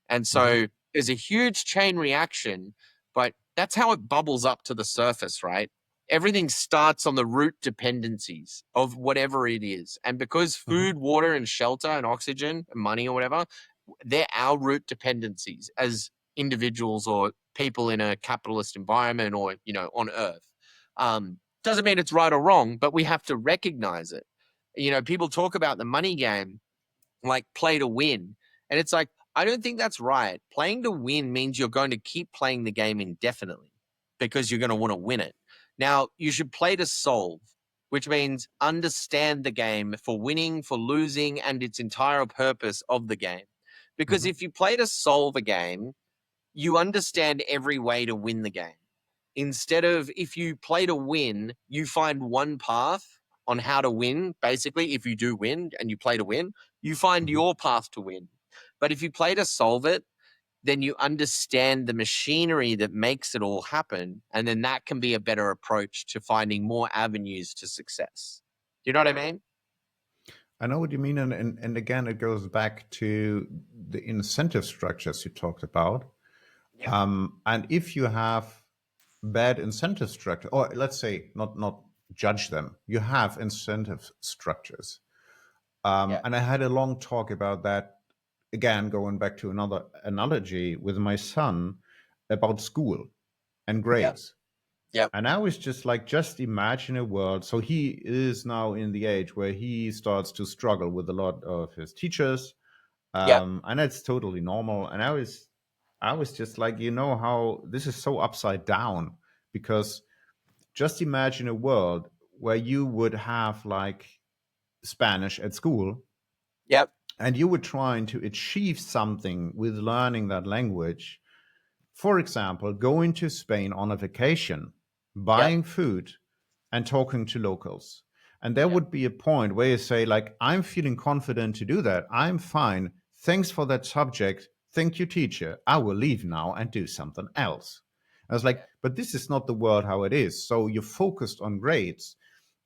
And Mm-hmm. so there's a huge chain reaction, but that's how it bubbles up to the surface, right? Everything starts on the root dependencies of whatever it is. And because Mm-hmm. food, water, and shelter and oxygen and money or whatever, they're our root dependencies as individuals or people in a capitalist environment or, on Earth. Doesn't mean it's right or wrong, but we have to recognize it. People talk about the money game like play to win. And it's like, I don't think that's right. Playing to win means you're going to keep playing the game indefinitely because you're going to want to win it. Now, you should play to solve, which means understand the game for winning, for losing, and its entire purpose of the game. Because Mm-hmm. if you play to solve a game, you understand every way to win the game. Instead of if you play to win, you find one path on how to win. Basically, if you do win and you play to win, you find Mm-hmm. your path to win. But if you play to solve it, then you understand the machinery that makes it all happen. And then that can be a better approach to finding more avenues to success. Do you know what I mean? I know what you mean, and again, it goes back to the incentive structures you talked about. Yeah. And if you have bad incentive structure, or let's say not judge them, you have incentive structures. Yeah. And I had a long talk about that. Again, going back to another analogy with my son about school and Yeah. grades. Yeah. And I was just like, just imagine a world. So he is now in the age where he starts to struggle with a lot of his teachers, Yeah. and that's totally normal. And I was just like, how this is so upside down, because just imagine a world where you would have like Spanish at school, Yeah. and you were trying to achieve something with learning that language. For example, going to Spain on a vacation, Yeah. buying food, and talking to locals. And there Yeah. would be a point where you say, like, I'm feeling confident to do that. I'm fine. Thanks for that subject. Thank you, teacher. I will leave now and do something else. I was like, Yeah. but this is not the world how it is. So you're focused on grades.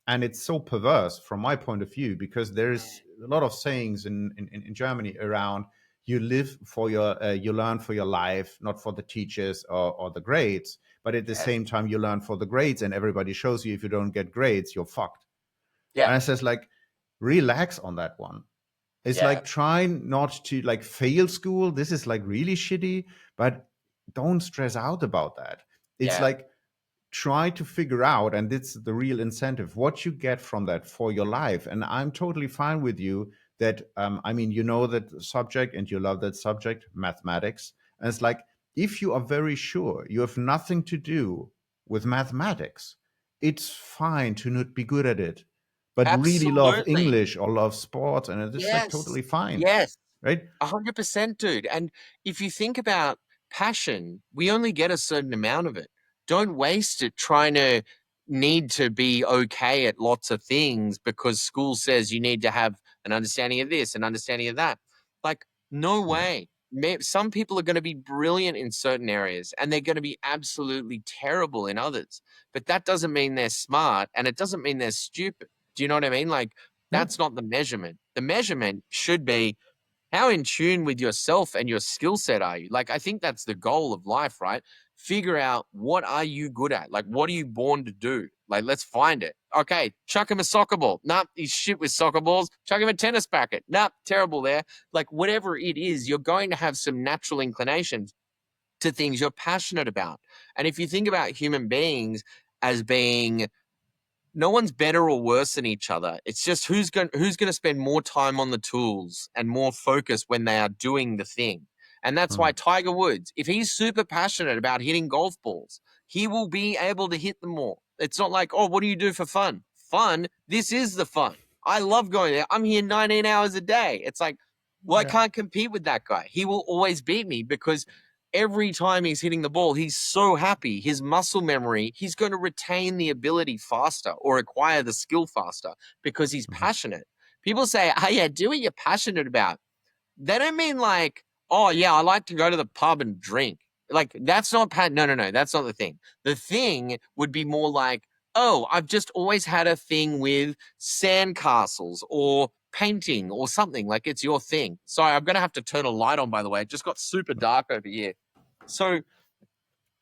And it's so perverse from my point of view, because there's a lot of sayings in Germany around you live for you learn for your life, not for the teachers or the grades. But at the Yes. same time, you learn for the grades, and everybody shows you if you don't get grades, you're fucked. Yeah. And I says, like, relax on that one. It's Yeah. like trying not to like fail school. This is like really shitty, but don't stress out about that. It's Yeah. like try to figure out, and it's the real incentive, what you get from that for your life. And I'm totally fine with you that I mean, that subject and you love that subject, mathematics. And it's like, if you are very sure you have nothing to do with mathematics, it's fine to not be good at it, but really love Absolutely. English or love sports, and it's like Yes. totally fine, Yes. right? 100%, dude. And if you think about passion, we only get a certain amount of it. Don't waste it trying to need to be okay at lots of things because school says you need to have an understanding of this, an understanding of that. Like, no Mhm. way. Some people are going to be brilliant in certain areas and they're going to be absolutely terrible in others. But that doesn't mean they're smart and it doesn't mean they're stupid. Do you know what I mean? Like, Yeah. that's not the measurement. The measurement should be, how in tune with yourself and your skill set are you? Like, I think that's the goal of life, right? Figure out, what are you good at? Like, what are you born to do? Like, let's find it. Okay, chuck him a soccer ball. Nah, he's shit with soccer balls. Chuck him a tennis packet. Nah, terrible there. Like, whatever it is, you're going to have some natural inclinations to things you're passionate about. And if you think about human beings as being, no one's better or worse than each other. It's just who's going to spend more time on the tools and more focus when they are doing the thing. And that's why Mm. Tiger Woods, if he's super passionate about hitting golf balls, he will be able to hit them more. It's not like, oh, what do you do for fun? Fun? This is the fun. I love going there. I'm here 19 hours a day. It's like, well, I can't compete with that guy. He will always beat me because every time he's hitting the ball, he's so happy. His muscle memory, he's going to retain the ability faster or acquire the skill faster because he's passionate. People say, oh, yeah, do what you're passionate about. They don't mean like, oh, yeah, I like to go to the pub and drink. Like, that's not, no, that's not the thing. The thing would be more like, oh, I've just always had a thing with sandcastles or painting or something. Like, it's your thing. Sorry, I'm going to have to turn a light on, by the way. It just got super dark over here. So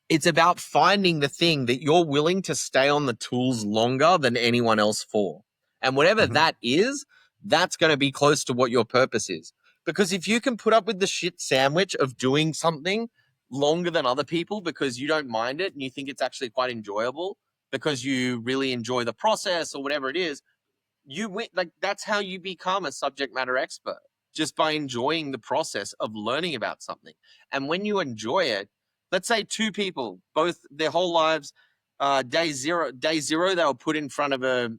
it's about finding the thing that you're willing to stay on the tools longer than anyone else for. And whatever that is, that's going to be close to what your purpose is. Because if you can put up with the shit sandwich of doing something longer than other people because you don't mind it and you think it's actually quite enjoyable because you really enjoy the process or whatever it is, you win. Like, that's how you become a subject matter expert, just by enjoying the process of learning about something. And when you enjoy it, let's say two people, both their whole lives, day zero, they were put in front of a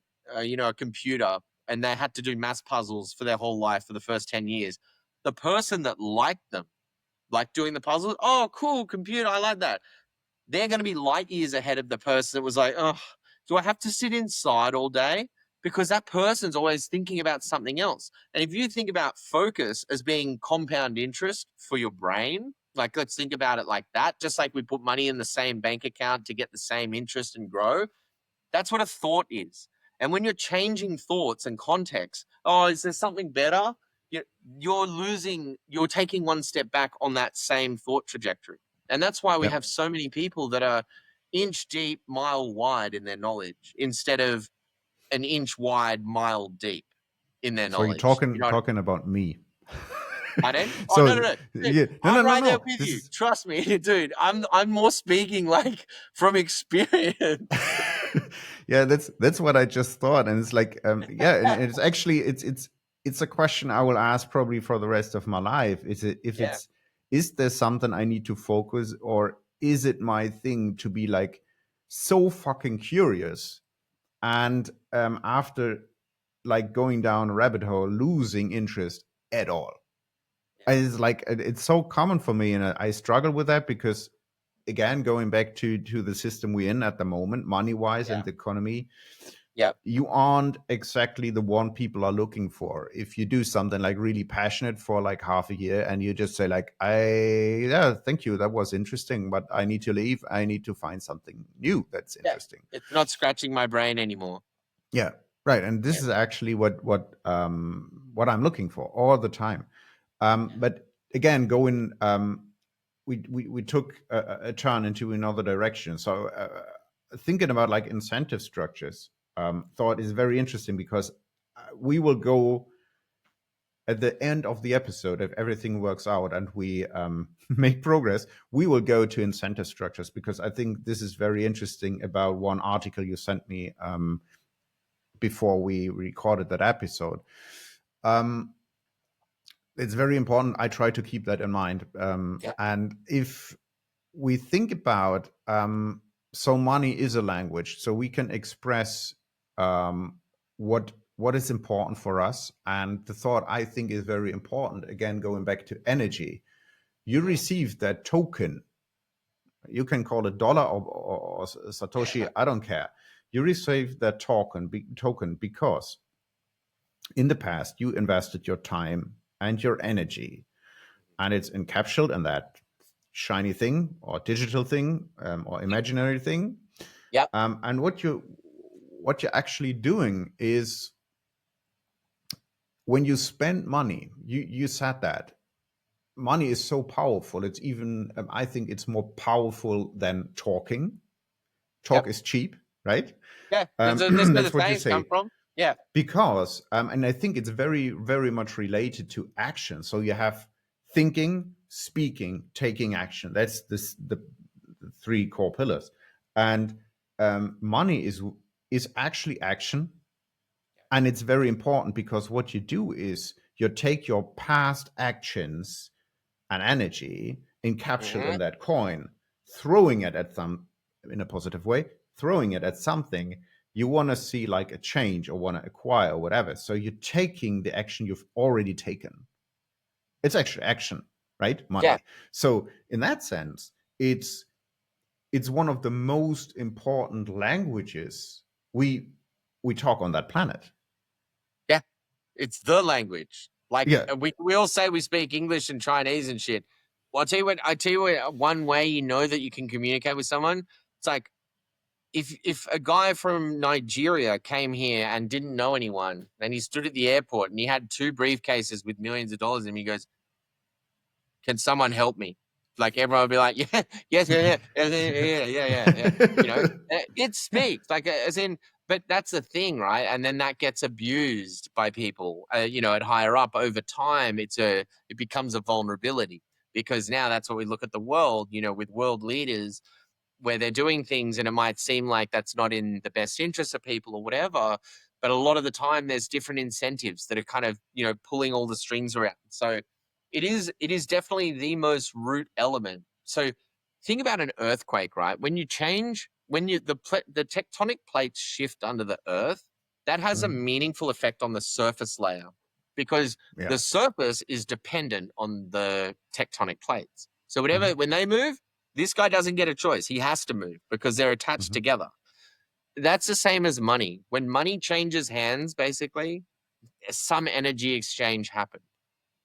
computer and they had to do math puzzles for their whole life for the first 10 years. The person that liked them, like doing the puzzles, oh, cool, computer, I like that. They're going to be light years ahead of the person that was like, oh, do I have to sit inside all day? Because that person's always thinking about something else. And if you think about focus as being compound interest for your brain, like, let's think about it like that, just like we put money in the same bank account to get the same interest and grow. That's what a thought is. And when you're changing thoughts and context, oh, is there something better? You're taking one step back on that same thought trajectory. And that's why we have so many people that are inch deep, mile wide in their knowledge instead of an inch wide, mile deep in their So you're knowledge. talking about me. Pardon? Oh, So no. yeah, I'm right there no. with you. Trust me, dude. I'm more speaking like from experience. Yeah, that's what I just thought, and it's like, yeah, and it's actually it's a question I will ask probably for the rest of my life. Is there something I need to focus, or is it my thing to be like so fucking curious, and after like going down a rabbit hole, losing interest at all? It's like it's so common for me, and I struggle with that because, again, going back to the system we're in at the moment, money wise and the economy, you aren't exactly the one people are looking for. If you do something like really passionate for like half a year and you just say like, thank you, that was interesting, but I need to leave, I need to find something new that's interesting. It's not scratching my brain anymore. Yeah, right. And this is actually what I'm looking for all the time. But again, we took a turn into another direction. So thinking about like incentive structures, thought is very interesting because we will go at the end of the episode, if everything works out and we make progress, we will go to incentive structures, because I think this is very interesting about one article you sent me before we recorded that episode. It's very important. I try to keep that in mind. And if we think about, so money is a language, so we can express what is important for us. And the thought I think is very important, again, going back to energy, you receive that token. You can call it dollar or Satoshi, I don't care. You receive that token because in the past you invested your time and your energy, and it's encapsulated in that shiny thing or digital thing or imaginary thing. And what you're actually doing is, when you spend money, you said that money is so powerful. It's even, I think it's more powerful than talking. Talk is cheap, right? Yeah, that's where the what you sayings say. come from. Yeah. Because, and I think it's very, very much related to action. So you have thinking, speaking, taking action. That's the three core pillars. And money is actually action. And it's very important because what you do is you take your past actions and energy encapsulated in that coin, throwing it at them in a positive way, throwing it at something, you want to see like a change or want to acquire or whatever. So you're taking the action you've already taken. It's actually action, right? Money. Yeah. So in that sense, it's one of the most important languages we talk on that planet. Yeah. It's the language. Like Yeah. we all say we speak English and Chinese and shit. Well, I tell you what, one way you know that you can communicate with someone, it's like if a guy from Nigeria came here and didn't know anyone and he stood at the airport and he had 2 briefcases with millions of dollars in him, he goes, "Can someone help me?" Like everyone would be like, "Yeah, yes, yeah. You know, it speaks like as in, but that's the thing, right? And then that gets abused by people, you know, at higher up over time. It becomes a vulnerability because now that's what we look at the world, you know, with world leaders where they're doing things and it might seem like that's not in the best interest of people or whatever. But a lot of the time there's different incentives that are kind of, you know, pulling all the strings around. So it is definitely the most root element. So think about an earthquake, right? When you change, when you the tectonic plates shift under the earth, that has a meaningful effect on the surface layer because the surface is dependent on the tectonic plates. So whatever when they move, this guy doesn't get a choice. He has to move because they're attached together. That's the same as money. When money changes hands, basically, some energy exchange happened.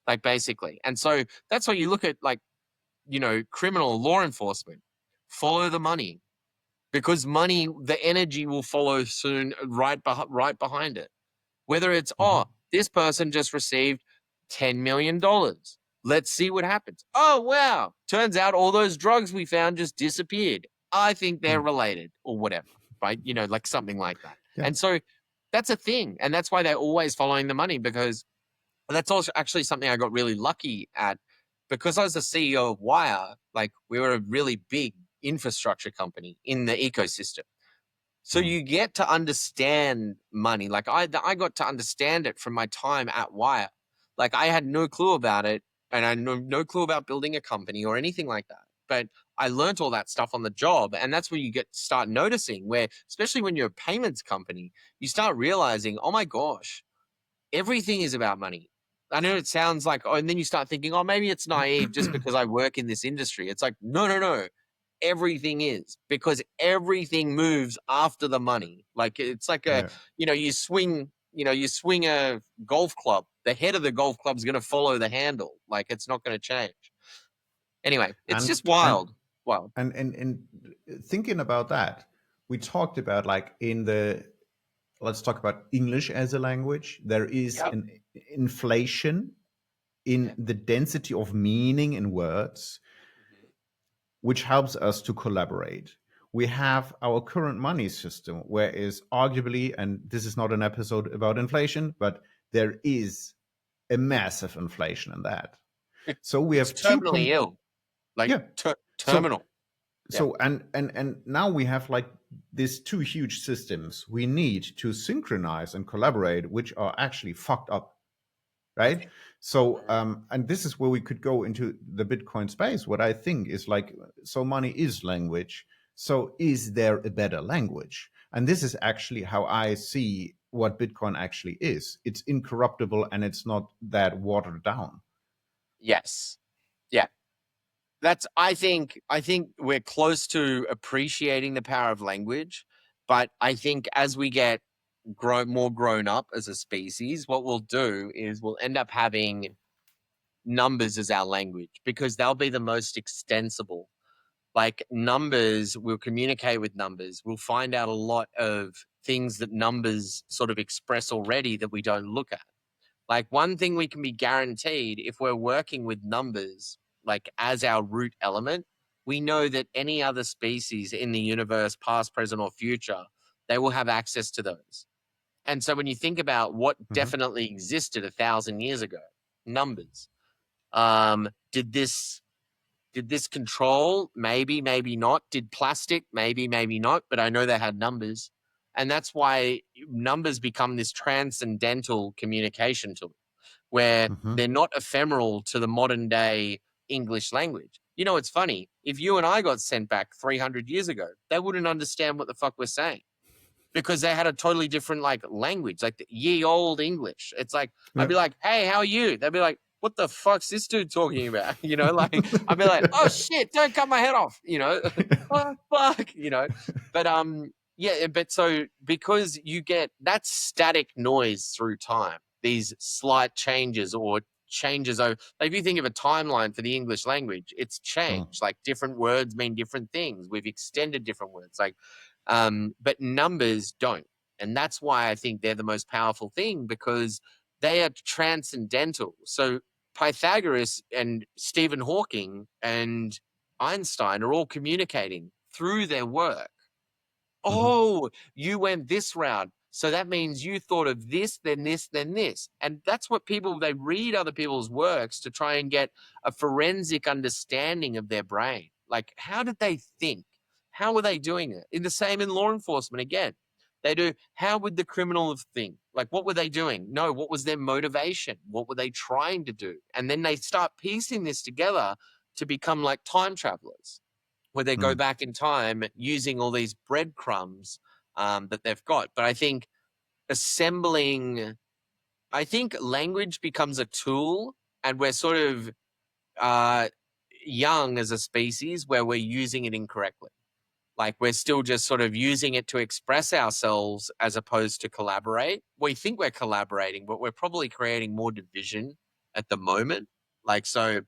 Like basically. And so that's why you look at like, you know, criminal law enforcement. Follow the money. Because money, the energy will follow soon right behind it. Whether it's, this person just received $10 million. Let's see what happens. Oh, wow. Turns out all those drugs we found just disappeared. I think they're related or whatever, right? You know, like something like that. Yeah. And so that's a thing. And that's why they're always following the money because that's also actually something I got really lucky at because I was the CEO of Wire. Like we were a really big infrastructure company in the ecosystem. So you get to understand money. Like I got to understand it from my time at Wire. Like I had no clue about it and I had no clue about building a company or anything like that. But I learned all that stuff on the job. And that's where you start noticing where, especially when you're a payments company, you start realizing, oh my gosh, everything is about money. I know it sounds like, oh, and then you start thinking, oh, maybe it's naive just because I work in this industry. It's like, no. Everything is because everything moves after the money. Like it's like you swing a golf club. The head of the golf club is going to follow the handle. Like it's not going to change. Anyway, it's just wild. Wild. And thinking about that, we talked about like let's talk about English as a language. There is an inflation in the density of meaning in words, which helps us to collaborate. We have our current money system, where is arguably, and this is not an episode about inflation, but there is a massive inflation in that. So we have terminally ill, like terminal. So and now we have like these 2 huge systems we need to synchronize and collaborate, which are actually fucked up, right? So and this is where we could go into the Bitcoin space. What I think is like, so money is language. So is there a better language? And this is actually how I see what Bitcoin actually is. It's incorruptible and it's not that watered down. Yes. Yeah. I think we're close to appreciating the power of language, but I think as we get more grown up as a species, what we'll do is we'll end up having numbers as our language because they'll be the most extensible. Like numbers, we'll communicate with numbers. We'll find out a lot of things that numbers sort of express already that we don't look at. Like one thing we can be guaranteed if we're working with numbers, like as our root element, we know that any other species in the universe, past, present, or future, they will have access to those. And so when you think about what definitely existed 1,000 years ago, numbers. Did this control? Maybe, maybe not. Did plastic? Maybe, maybe not. But I know they had numbers. And that's why numbers become this transcendental communication tool where they're not ephemeral to the modern day English language. You know, it's funny. If you and I got sent back 300 years ago, they wouldn't understand what the fuck we're saying because they had a totally different like language, like the ye old English. It's like, I'd be like, hey, how are you? They'd be like, what the fuck's this dude talking about? You know, like, I'd be like, oh shit, don't cut my head off, you know, oh fuck, you know, but, yeah, but so because you get that static noise through time, these slight changes or changes over, like if you think of a timeline for the English language, it's changed. Like different words mean different things. We've extended different words, like, but numbers don't. And that's why I think they're the most powerful thing because they are transcendental. So Pythagoras and Stephen Hawking and Einstein are all communicating through their work. Oh, you went this route. So that means you thought of this, then this, then this. And that's what people, they read other people's works to try and get a forensic understanding of their brain. Like, how did they think? How were they doing it? In the same in law enforcement again. They do, how would the criminal have think? Like, what were they doing? No, what was their motivation? What were they trying to do? And then they start piecing this together to become like time travelers, where they go back in time using all these breadcrumbs that they've got. But I think language becomes a tool, and we're sort of young as a species where we're using it incorrectly. Like we're still just sort of using it to express ourselves as opposed to collaborate. We think we're collaborating, but we're probably creating more division at the moment. So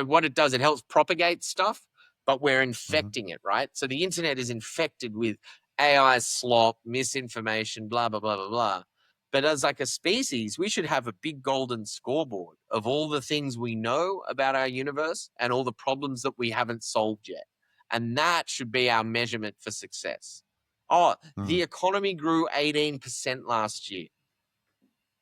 what it does, it helps propagate stuff, but we're infecting it, right? So the internet is infected with AI slop, misinformation, blah, blah, blah, blah, blah. But as like a species, we should have a big golden scoreboard of all the things we know about our universe and all the problems that we haven't solved yet. And that should be our measurement for success. Oh, the economy grew 18% last year.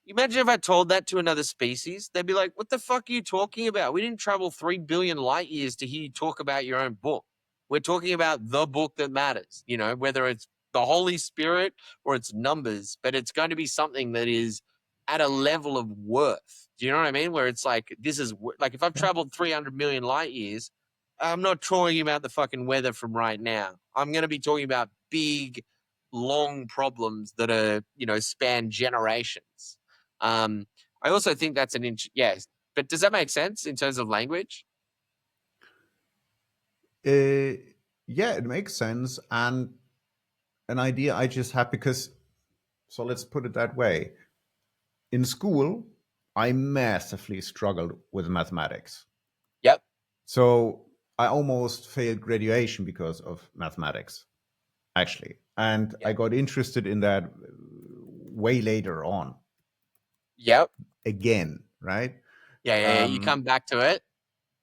Imagine if I told that to another species. They'd be like, what the fuck are you talking about? We didn't travel 3 billion light years to hear you talk about your own book. We're talking about the book that matters, you know, whether it's the Holy Spirit or it's numbers, but it's going to be something that is at a level of worth. Do you know what I mean? Where it's like, this is like, if I've traveled 300 million light years, I'm not talking about the fucking weather from right now. I'm going to be talking about big, long problems that are, you know, span generations. I also think that's yes. But does that make sense in terms of language? Yeah, it makes sense. And an idea I just had because, so let's put it that way. In school, I massively struggled with mathematics. Yep. So I almost failed graduation because of mathematics, actually. And I got interested in that way later on. Yep. Again, right? Yeah. You come back to it.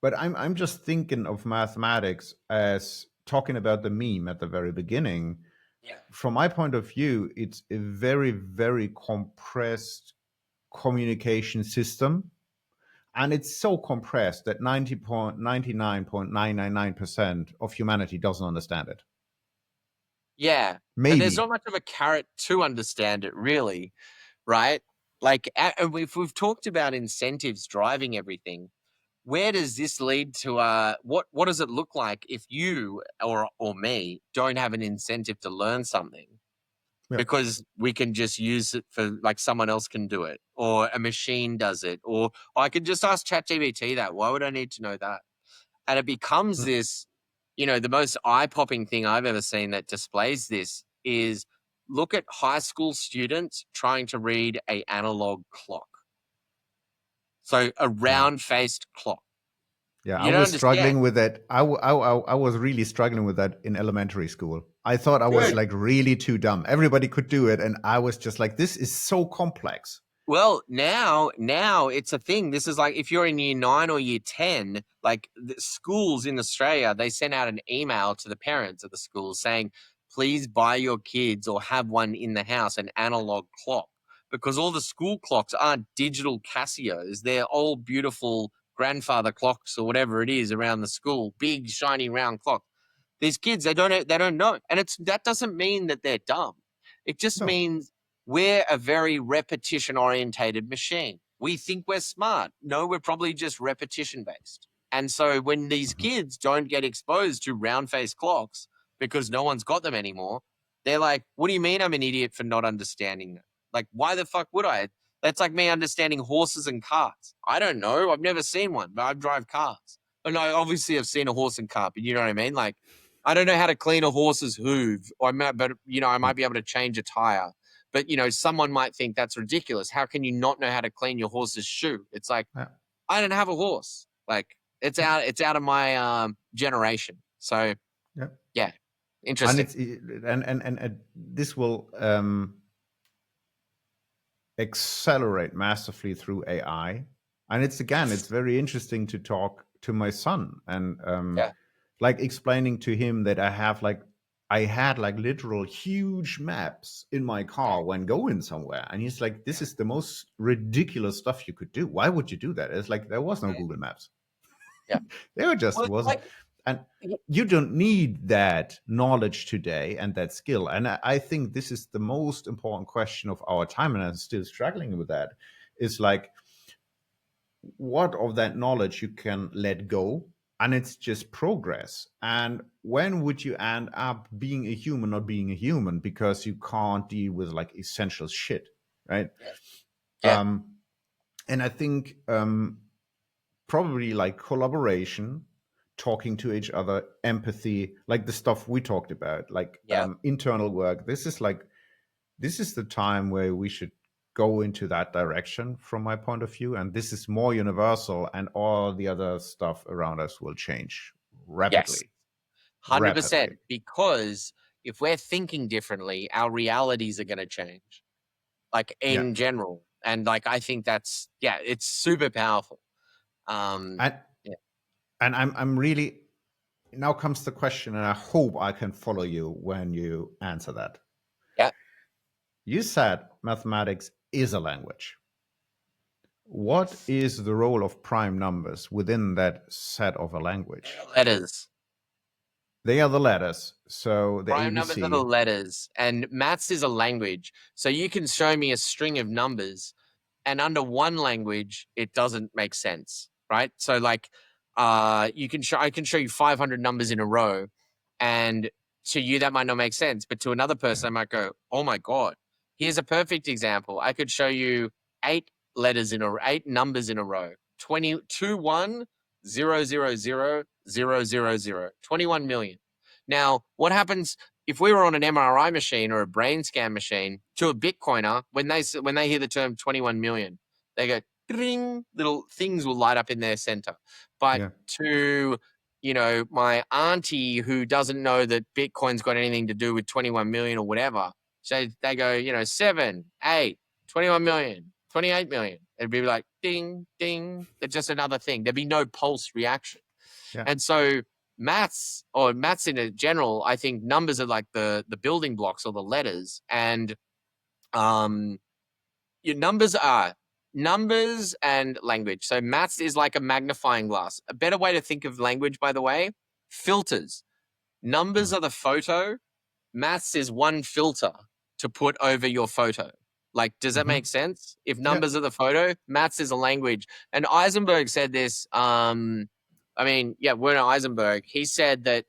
But I'm just thinking of mathematics as talking about the meme at the very beginning. Yeah. From my point of view, it's a very, very compressed communication system. And it's so compressed that 99.999% of humanity doesn't understand it. Yeah. Maybe. And there's not much of a carrot to understand it, really, right? Like, if we've talked about incentives driving everything, where does this lead to? What does it look like if you or me don't have an incentive to learn something? Yeah. Because we can just use it for, like, someone else can do it, or a machine does it, or I could just ask ChatGPT that. Why would I need to know that? And it becomes this, you know, the most eye-popping thing I've ever seen that displays this is look at high school students trying to read an analog clock. So a round-faced clock. Yeah, I was struggling with that. I was really struggling with that in elementary school. I thought I was like really too dumb. Everybody could do it. And I was just like, this is so complex. Well, now it's a thing. This is like if you're in year 9 or year 10, like the schools in Australia, they send out an email to the parents of the schools saying, please buy your kids or have one in the house, an analog clock. Because all the school clocks aren't digital Casios. They're old, beautiful grandfather clocks or whatever it is around the school, big, shiny, round clock. These kids, they don't know. And that doesn't mean that they're dumb. It just means we're a very repetition-orientated machine. We think we're smart. No, we're probably just repetition-based. And so when these kids don't get exposed to round-faced clocks because no one's got them anymore, they're like, what do you mean I'm an idiot for not understanding that? Like, why the fuck would I? That's like me understanding horses and carts. I don't know. I've never seen one, but I drive cars. And I obviously have seen a horse and cart, but you know what I mean? Like, I don't know how to clean a horse's hoof, or I might be able to change a tire. But, someone might think that's ridiculous. How can you not know how to clean your horse's shoe? It's like, Yeah. I don't have a horse. Like, it's out of my generation. So, yeah, interesting. And this will accelerate massively through AI. And it's very interesting to talk to my son and like explaining to him that I had literal huge maps in my car when going somewhere. And he's like, this is the most ridiculous stuff you could do. Why would you do that? It's like, there was no Google Maps. Yeah. There just wasn't. And you don't need that knowledge today and that skill. And I think this is the most important question of our time. And I'm still struggling with that. Is like, what of that knowledge you can let go? And it's just progress. And when would you end up being a human, not being a human, because you can't deal with like essential shit, right? Yeah. And I think probably like collaboration, talking to each other, empathy, like the stuff we talked about, like internal work. This is the time where we should go into that direction from my point of view. And this is more universal, and all the other stuff around us will change rapidly. Yes. 100%. Because if we're thinking differently, our realities are going to change, like in general. And like, I think that's, it's super powerful. And I'm really, now comes the question, and I hope I can follow you when you answer that. Yeah. You said mathematics is a language. What is the role of prime numbers within that set of a language? Letters. They are the letters. So the Prime ABC. numbers are the letters, and maths is a language. So you can show me a string of numbers, and under one language, it doesn't make sense, right? So like, I can show you 500 numbers in a row, and to you that might not make sense, but to another person, I might go, "Oh my god!" Here's a perfect example. I could show you 8 numbers in a row: 21 million. Now, what happens if we were on an MRI machine or a brain scan machine to a Bitcoiner, when they hear the term 21 million, they go, ding, little things will light up in their center. But to, my auntie who doesn't know that Bitcoin's got anything to do with 21 million or whatever, so they go, 7, 8, 21 million, 28 million. It'd be like, ding, ding. It's just another thing. There'd be no pulse reaction. Yeah. And so maths in a general, I think numbers are like the building blocks or the letters, and your numbers are numbers and language. So maths is like a magnifying glass. A better way to think of language, by the way, filters. Numbers are the photo. Maths is one filter to put over your photo. Like, does that make sense? If numbers are the photo, maths is a language. And Eisenberg said this, Werner Eisenberg, he said that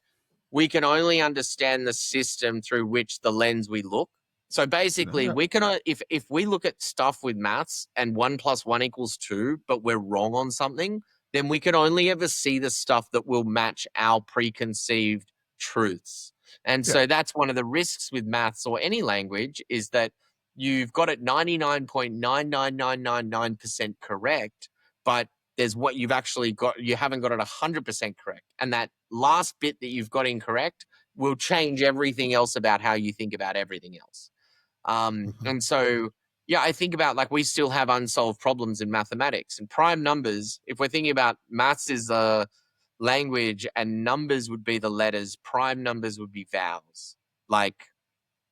we can only understand the system through which the lens we look. So basically, we can, if we look at stuff with maths and 1 + 1 = 2, but we're wrong on something, then we can only ever see the stuff that will match our preconceived truths. And so that's one of the risks with maths or any language, is that you've got it 99.99999% correct, but there's what you've actually got, you haven't got it 100% correct. And that last bit that you've got incorrect will change everything else about how you think about everything else. And so, I think about, like, we still have unsolved problems in mathematics, and prime numbers, if we're thinking about maths is the language and numbers would be the letters, prime numbers would be vowels, like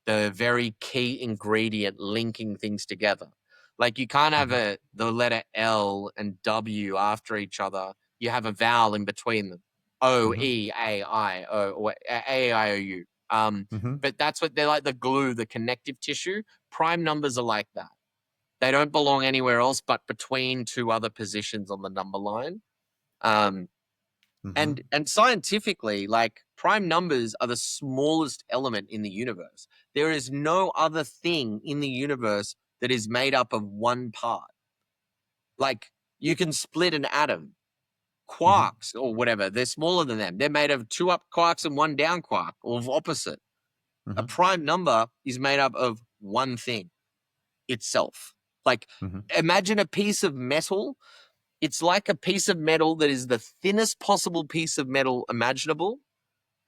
the very key ingredient linking things together. Like, you can't have the letter L and W after each other. You have a vowel in between them. O, E, A, I, O, or A, I, O, U. But that's what they're like, the glue, the connective tissue. Prime numbers are like that. They don't belong anywhere else but between two other positions on the number line. Mhm. And scientifically, like prime numbers are the smallest element in the universe. There is no other thing in the universe that is made up of one part. Like you can split an atom, Mhm. quarks or whatever, they're smaller than them. They're made of 2 up quarks and 1 down quark, or of opposite. A Mhm. prime number is made up of one thing, itself. Like Mhm. imagine a piece of metal. It's like a piece of metal that is the thinnest possible piece of metal imaginable,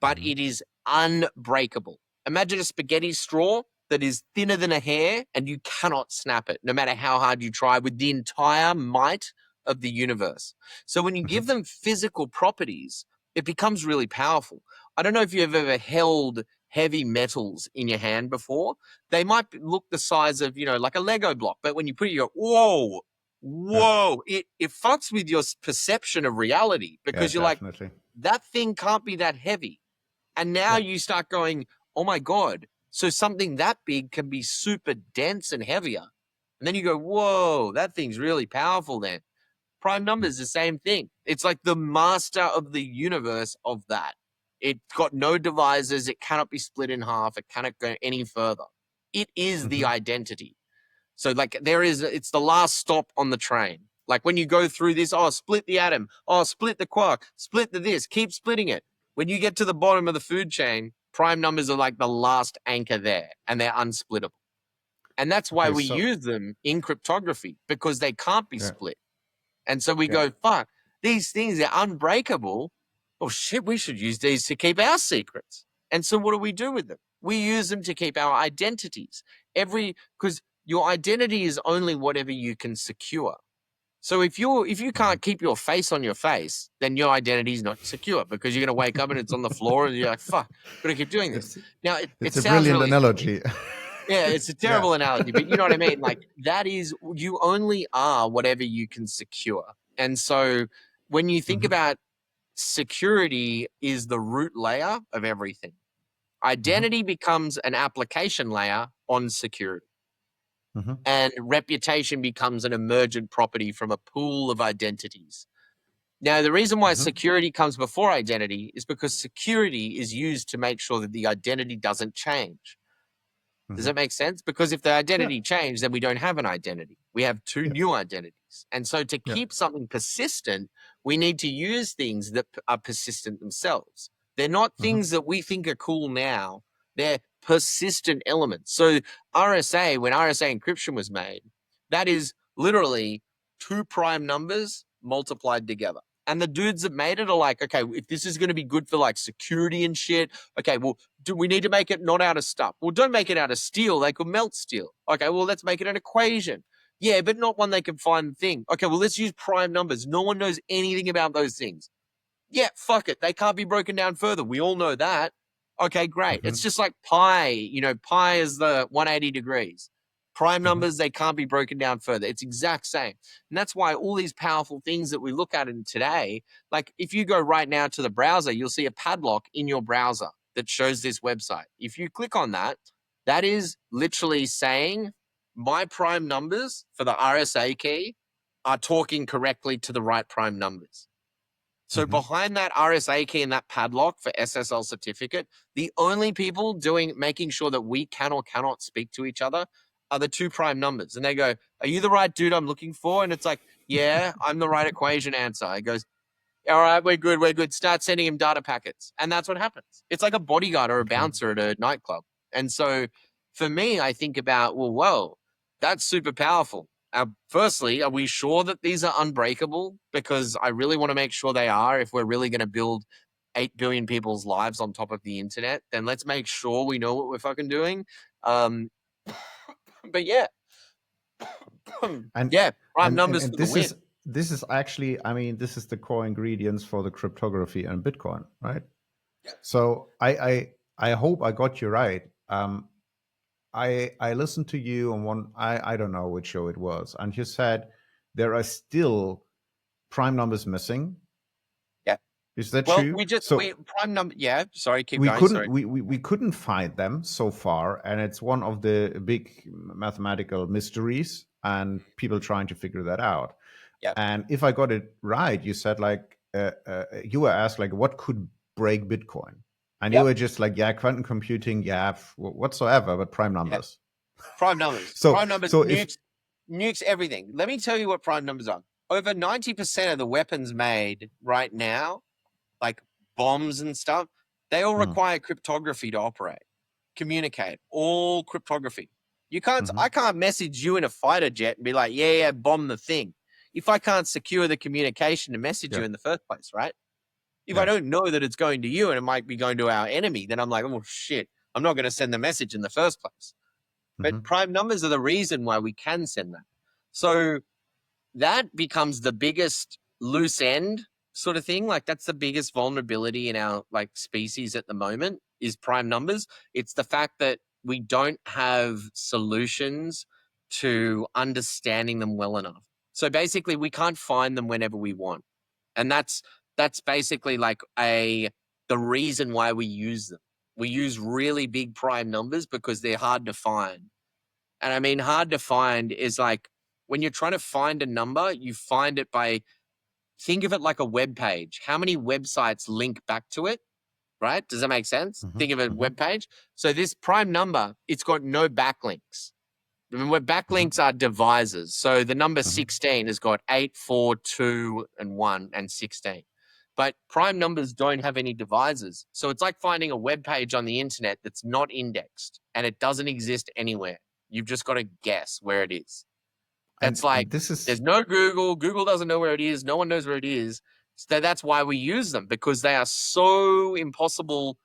but Mhm. it is unbreakable. Imagine a spaghetti straw that is thinner than a hair and you cannot snap it, no matter how hard you try, with the entire might of the universe. So when you give Mhm. them physical properties, it becomes really powerful. I don't know if you've ever held heavy metals in your hand before. They might look the size of, like a Lego block, but when you put it, you go, whoa, Yeah. whoa. It fucks with your perception of reality Yeah, because you're like, definitely. that thing can't be that heavy. And now Yeah. you start going, oh my God. So something that big can be super dense and heavier. And then you go, whoa, that thing's really powerful then. Prime Mm. numbers, the same thing. It's like the master of the universe of that. It's got no divisors. It cannot be split in half. It cannot go any further. It is the Mhm. identity. So like it's the last stop on the train. Like when you go through this, split the atom, split the quark, split the this, keep splitting it. When you get to the bottom of the food chain, prime numbers are like the last anchor there and they're unsplittable. And that's why Okay, we so use them in cryptography, because they can't be yeah. split. And so we Yeah. go, fuck, these things are unbreakable. Oh shit, we should use these to keep our secrets. And so what do we do with them? We use them to keep our identities. Because your identity is only whatever you can secure. So if you Mhm. can't keep your face on your face, then your identity is not secure, because you're gonna wake up and it's on the floor and you're like, fuck, gotta keep doing this. It's Now it it's a sounds brilliant really silly. analogy. Yeah, it's a Yeah. terrible analogy, but you know what I mean? Like that is, you only are whatever you can secure. And so when you think Mhm. about security is the root layer of everything. Mhm. Identity becomes an application layer on security. Mhm. And reputation becomes an emergent property from a pool of identities. Now, the reason why Mhm. security comes before identity is because security is used to make sure that the identity doesn't change. Does Mhm. that make sense? Because if the Yeah. identity changed, then we don't have an identity. We have two Yeah. new identities. And so to Yeah. keep something persistent, we need to use things that are persistent themselves. They're not Mhm. things that we think are cool now. They're persistent elements. So RSA, when RSA encryption was made, that is literally 2 prime numbers multiplied together. And the dudes that made it are like, okay, if this is going to be good for like security and shit, okay, well, do we need to make it not out of stuff? Well, don't make it out of steel. They could melt steel. Okay, well, let's make it an equation. Yeah, but not one they can find the thing. Okay, well, let's use prime numbers. No one knows anything about those things. Yeah, fuck it. They can't be broken down further. We all know that. Okay, great. It's Mhm. just like pi. Pi is the 180 degrees. Prime Mhm. numbers, they can't be broken down further. It's exact same. And that's why all these powerful things that we look at in today, like if you go right now to the browser, you'll see a padlock in your browser that shows this website. If you click on that, that is literally saying my prime numbers for the RSA key are talking correctly to the right prime numbers. So Mhm. behind that RSA key and that padlock for SSL certificate, the only people making sure that we can or cannot speak to each other are the 2 prime numbers. And they go, "Are you the right dude I'm looking for?" And it's like, "Yeah, I'm the right equation answer." It goes, "All right, we're good, we're good. Start sending him data packets." And that's what happens. It's like a bodyguard or a Okay. bouncer at a nightclub. And so for me, I think about, well, whoa, that's super powerful. Firstly, are we sure that these are unbreakable? Because I really want to make sure they are. If we're really going to build 8 billion people's lives on top of the internet, then let's make sure we know what we're fucking doing. Um, but yeah, And yeah, prime and and numbers and for the this win. is actually, I mean, this is the core ingredients for the cryptography and Bitcoin, right? So I hope I got you right. I listened to you on one, I don't know which show it was, and you said there are still prime numbers missing. Yeah. Is that Well, true? we So prime number. Yeah. Sorry, keep we going. couldn't Sorry. we couldn't find them so far, and it's one of the big mathematical mysteries, and people trying to figure that out. Yeah. And if I got it right, you said like you were asked like, what could break Bitcoin? And you Yep. were just like, yeah, quantum computing, yeah, whatsoever, but prime numbers. Prime numbers. So, Prime numbers so if nukes everything. Let me tell you what prime numbers are. Over 90% of the weapons made right now, like bombs and stuff, they all require cryptography to operate, communicate, all cryptography. I can't message you in a fighter jet and be like, yeah, bomb the thing, if I can't secure the communication to message you in the first place, right? If I don't know that it's going to you and it might be going to our enemy, then I'm like, oh shit, I'm not going to send the message in the first place. But prime numbers are the reason why we can send that. So that becomes the biggest loose end sort of thing. Like that's the biggest vulnerability in our like species at the moment is prime numbers. It's the fact that we don't have solutions to understanding them well enough. So basically we can't find them whenever we want. And that's basically like the reason why we use them. We use really big prime numbers because they're hard to find. And I mean, hard to find is like when you're trying to find a number, you find it by, think of it like a web page. How many websites link back to it, right? Does that make sense? Think of a web page. So this prime number, it's got no backlinks. Remember, backlinks are divisors. So the number 16 has got 8, 4, 2, and 1, and 16. But prime numbers don't have any divisors. So it's like finding a web page on the internet that's not indexed and it doesn't exist anywhere. You've just got to guess where it is. That's like, there's no Google. Google doesn't know where it is. No one knows where it is. So that's why we use them, because they are so impossible.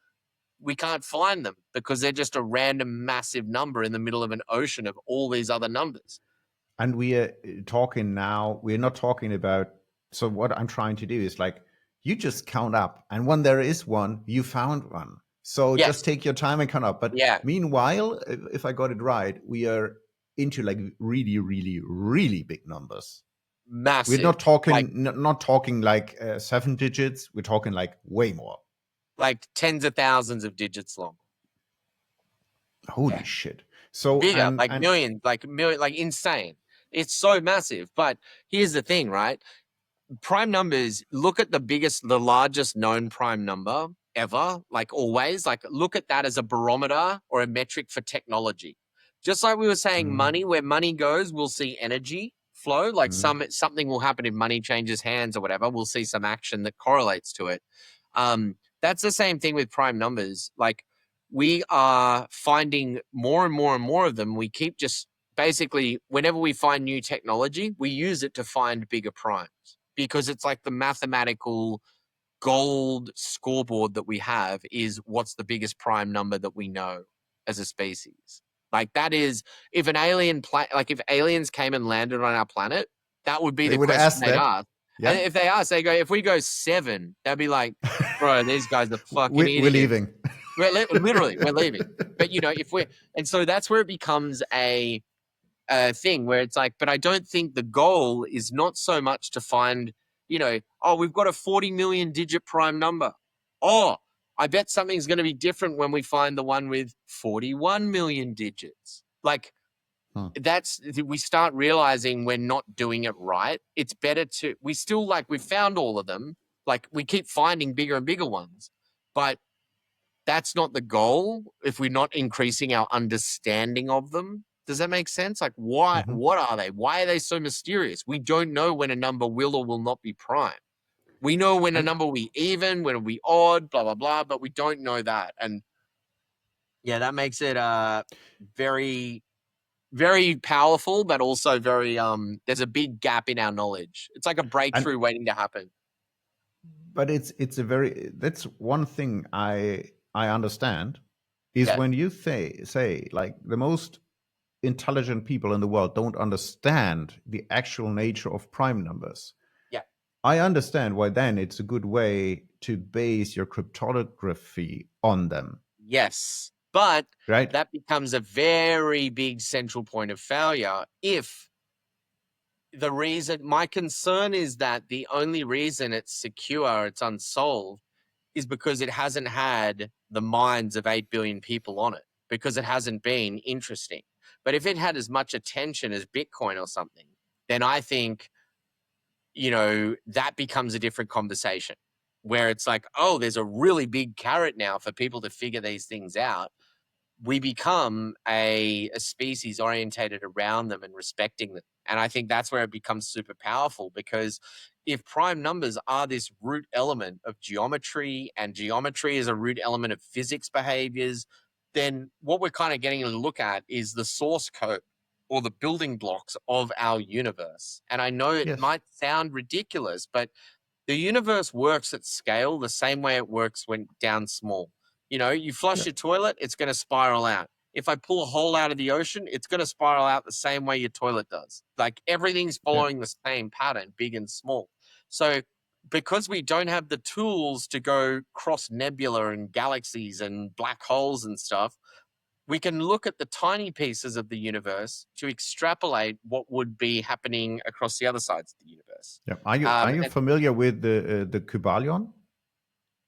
We can't find them because they're just a random massive number in the middle of an ocean of all these other numbers. And we are talking now, we're not talking about, so what I'm trying to do is like, you just count up, and when there is one, you found one. So just take your time and count up. But meanwhile, if I got it right, we are into like really, really, really big numbers. Massive. We're not talking, like, not talking like 7 digits. We're talking like way more. Like tens of thousands of digits long. Holy shit. So bigger, millions, like insane. It's so massive. But here's the thing, right? Prime numbers, look at the largest known prime number ever, like always, like look at that as a barometer or a metric for technology. Just like we were saying money, where money goes, we'll see energy flow, like something will happen if money changes hands or whatever, we'll see some action that correlates to it. That's the same thing with prime numbers. Like we are finding more and more and more of them. We keep just basically, whenever we find new technology, we use it to find bigger primes, because it's like the mathematical gold scoreboard that we have is what's the biggest prime number that we know as a species. Like that is, if an alien like if aliens came and landed on our planet, that would be the question they'd ask. Yeah. And if they ask, they go, if we go 7, they'd be like, bro, these guys are fucking idiots. We're leaving. Literally, we're leaving. But and so that's where it becomes a thing where it's like, but I don't think the goal is not so much to find, we've got a 40 million digit prime number. Oh, I bet something's going to be different when we find the one with 41 million digits. Like we start realizing we're not doing it right. It's better we've found all of them. Like we keep finding bigger and bigger ones, but that's not the goal if we're not increasing our understanding of them. Does that make sense? Like what are they? Why are they so mysterious? We don't know when a number will or will not be prime. We know when a number will be even, when it'll be odd, blah, blah, blah, but we don't know that. And yeah, that makes it very, very powerful, but also very, there's a big gap in our knowledge. It's like a breakthrough waiting to happen. But that's one thing I understand is when you say like the most intelligent people in the world don't understand the actual nature of prime numbers. Yeah. I understand why then it's a good way to base your cryptography on them. Yes. But that becomes a very big central point of failure if my concern is that the only reason it's secure, it's unsolved, is because it hasn't had the minds of 8 billion people on it, because it hasn't been interesting. But if it had as much attention as Bitcoin or something, then I think, that becomes a different conversation where it's like, oh, there's a really big carrot now for people to figure these things out. We become a species orientated around them and respecting them. And I think that's where it becomes super powerful, because if prime numbers are this root element of geometry, and geometry is a root element of physics behaviors, then what we're kind of getting to look at is the source code or the building blocks of our universe. And I know it Yes. might sound ridiculous, but the universe works at scale the same way it works when down small. You flush your toilet, it's going to spiral out. If I pull a hole out of the ocean, it's going to spiral out the same way your toilet does. Like, everything's following the same pattern, big and small. So because we don't have the tools to go cross nebula and galaxies and black holes and stuff, we can look at the tiny pieces of the universe to extrapolate what would be happening across the other sides of the universe. Yeah. Are you familiar with the Kybalion?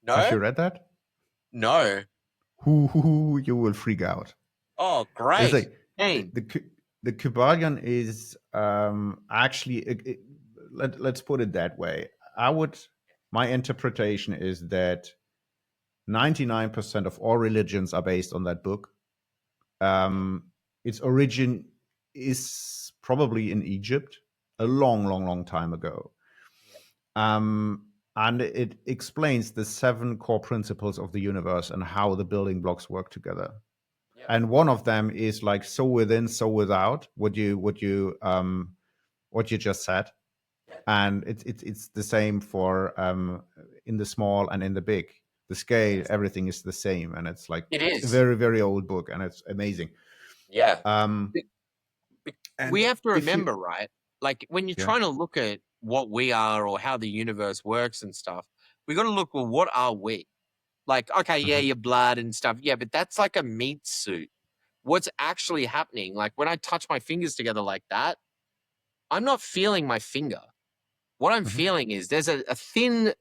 No? Have you read that? No. You will freak out. Oh, great. The Kybalion is actually, let's put it that way. My interpretation is that 99% of all religions are based on that book. Its origin is probably in Egypt a long, long, long time ago. And it explains the 7 core principles of the universe and how the building blocks work together. Yeah. And one of them is like so within, so without, what you just said. And it's the same for in the small and in the big. The scale, everything is the same, and it's like a very, very old book, and it's amazing. Yeah. We have to remember, right? Like, when you're trying to look at what we are or how the universe works and stuff, we got to look, well, what are we? Like, okay, yeah, your blood and stuff. Yeah, but that's like a meat suit. What's actually happening? Like, when I touch my fingers together like that, I'm not feeling my finger. What I'm feeling is there's a thin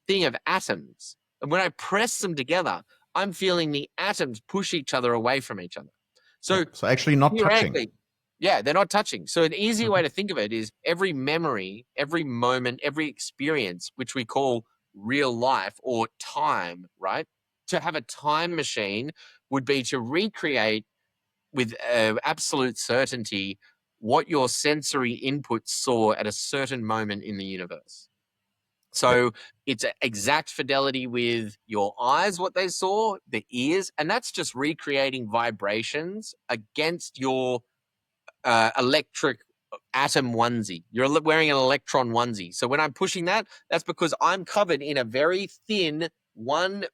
thing of atoms. And when I press them together, I'm feeling the atoms push each other away from each other. So actually not touching. Yeah, they're not touching. So an easy way to think of it is every memory, every moment, every experience, which we call real life or time, right? To have a time machine would be to recreate with absolute certainty what your sensory inputs saw at a certain moment in the universe. So it's exact fidelity with your eyes, what they saw, the ears, and that's just recreating vibrations against your electric atom onesie. You're wearing an electron onesie. So when I'm pushing that, that's because I'm covered in a very thin 1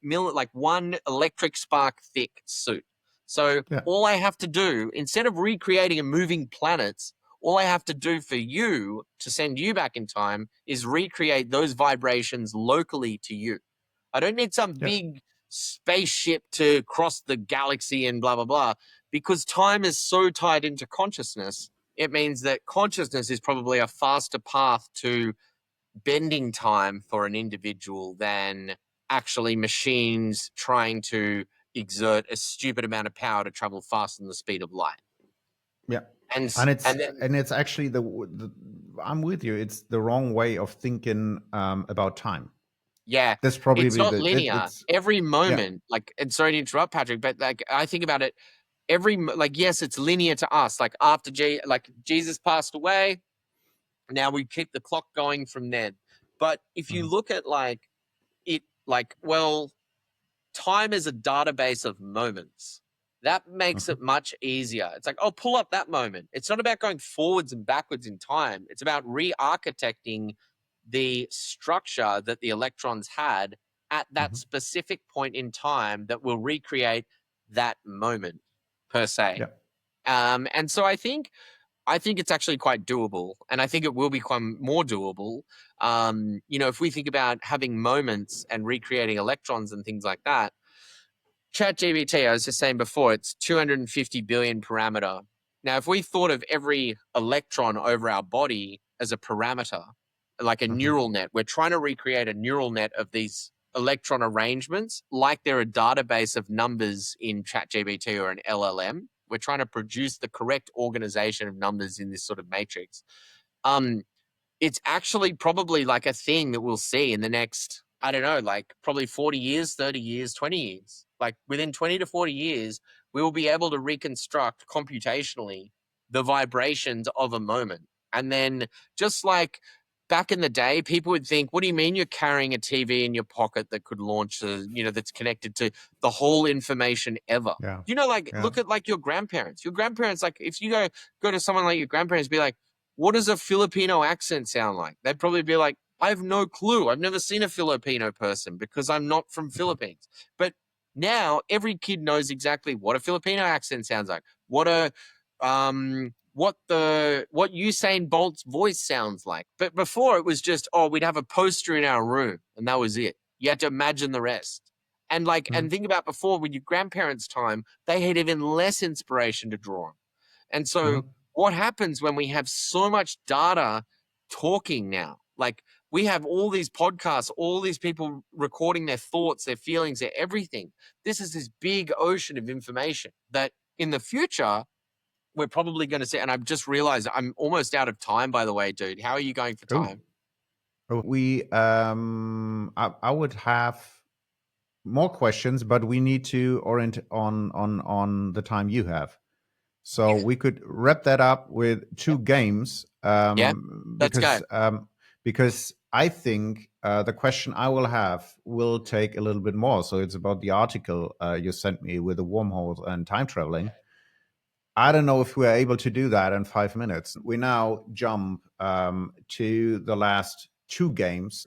electric spark thick suit. So all I have to do, instead of recreating and moving planets, all I have to do for you to send you back in time is recreate those vibrations locally to you. I don't need some big spaceship to cross the galaxy and blah, blah, blah. Because time is so tied into consciousness, it means that consciousness is probably a faster path to bending time for an individual than actually machines trying to exert a stupid amount of power to travel faster than the speed of light. Yeah. And it's actually I'm with you. It's the wrong way of thinking about time. Yeah. That's probably it's not linear. Every moment, and sorry to interrupt, Patrick, but like I think about it, yes, it's linear to us. Like after Jesus passed away, now we keep the clock going from then. But if you look at time is a database of moments. That makes it much easier. It's like, oh, pull up that moment. It's not about going forwards and backwards in time. It's about re-architecting the structure that the electrons had at that specific point in time that will recreate that moment per se. Yeah. And so I think it's actually quite doable, and I think it will become more doable. If we think about having moments and recreating electrons and things like that, ChatGPT, I was just saying before, it's 250 billion parameter. Now, if we thought of every electron over our body as a parameter, like a neural net, we're trying to recreate a neural net of these electron arrangements like they're a database of numbers in ChatGPT or an LLM. We're trying to produce the correct organization of numbers in this sort of matrix. it's actually probably like a thing that we'll see in the next, I don't know, like probably 40 years, 30 years, 20 years. Like within 20 to 40 years, we will be able to reconstruct computationally the vibrations of a moment. And then just like back in the day, people would think, what do you mean you're carrying a TV in your pocket that could launch, that's connected to the whole information ever? Yeah. Like, look at like your grandparents. Your grandparents, like if you go to someone like your grandparents, be like, what does a Filipino accent sound like? They'd probably be like, I have no clue. I've never seen a Filipino person because I'm not from Philippines. But now every kid knows exactly what a Filipino accent sounds like. What Usain Bolt's voice sounds like. But before it was just, we'd have a poster in our room and that was it. You had to imagine the rest. And and think about before, with your grandparents' time, they had even less inspiration to draw on. And so what happens when we have so much data talking now? Like we have all these podcasts, all these people recording their thoughts, their feelings, their everything. This is this big ocean of information that in the future, we're probably going to see. And I've just realized I'm almost out of time, by the way, dude. How are you going for time? I would have more questions, but we need to orient on the time you have. So we could wrap that up with two games. Let's go. Because I think the question I will have will take a little bit more. So it's about the article you sent me with the wormholes and time traveling. I don't know if we're able to do that in 5 minutes. We now jump to the last two games.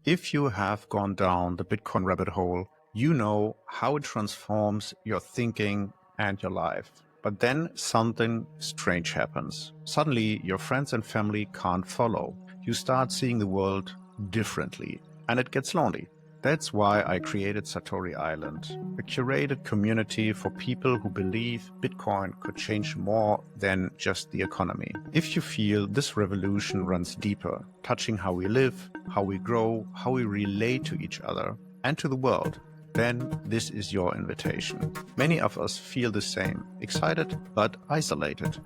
If you have gone down the Bitcoin rabbit hole, you know how it transforms your thinking and your life. But then something strange happens. Suddenly, your friends and family can't follow. You start seeing the world differently, and it gets lonely. That's why I created Satori Island, a curated community for people who believe Bitcoin could change more than just the economy. If you feel this revolution runs deeper, touching how we live, how we grow, how we relate to each other and to the world, then this is your invitation. Many of us feel the same, excited but isolated.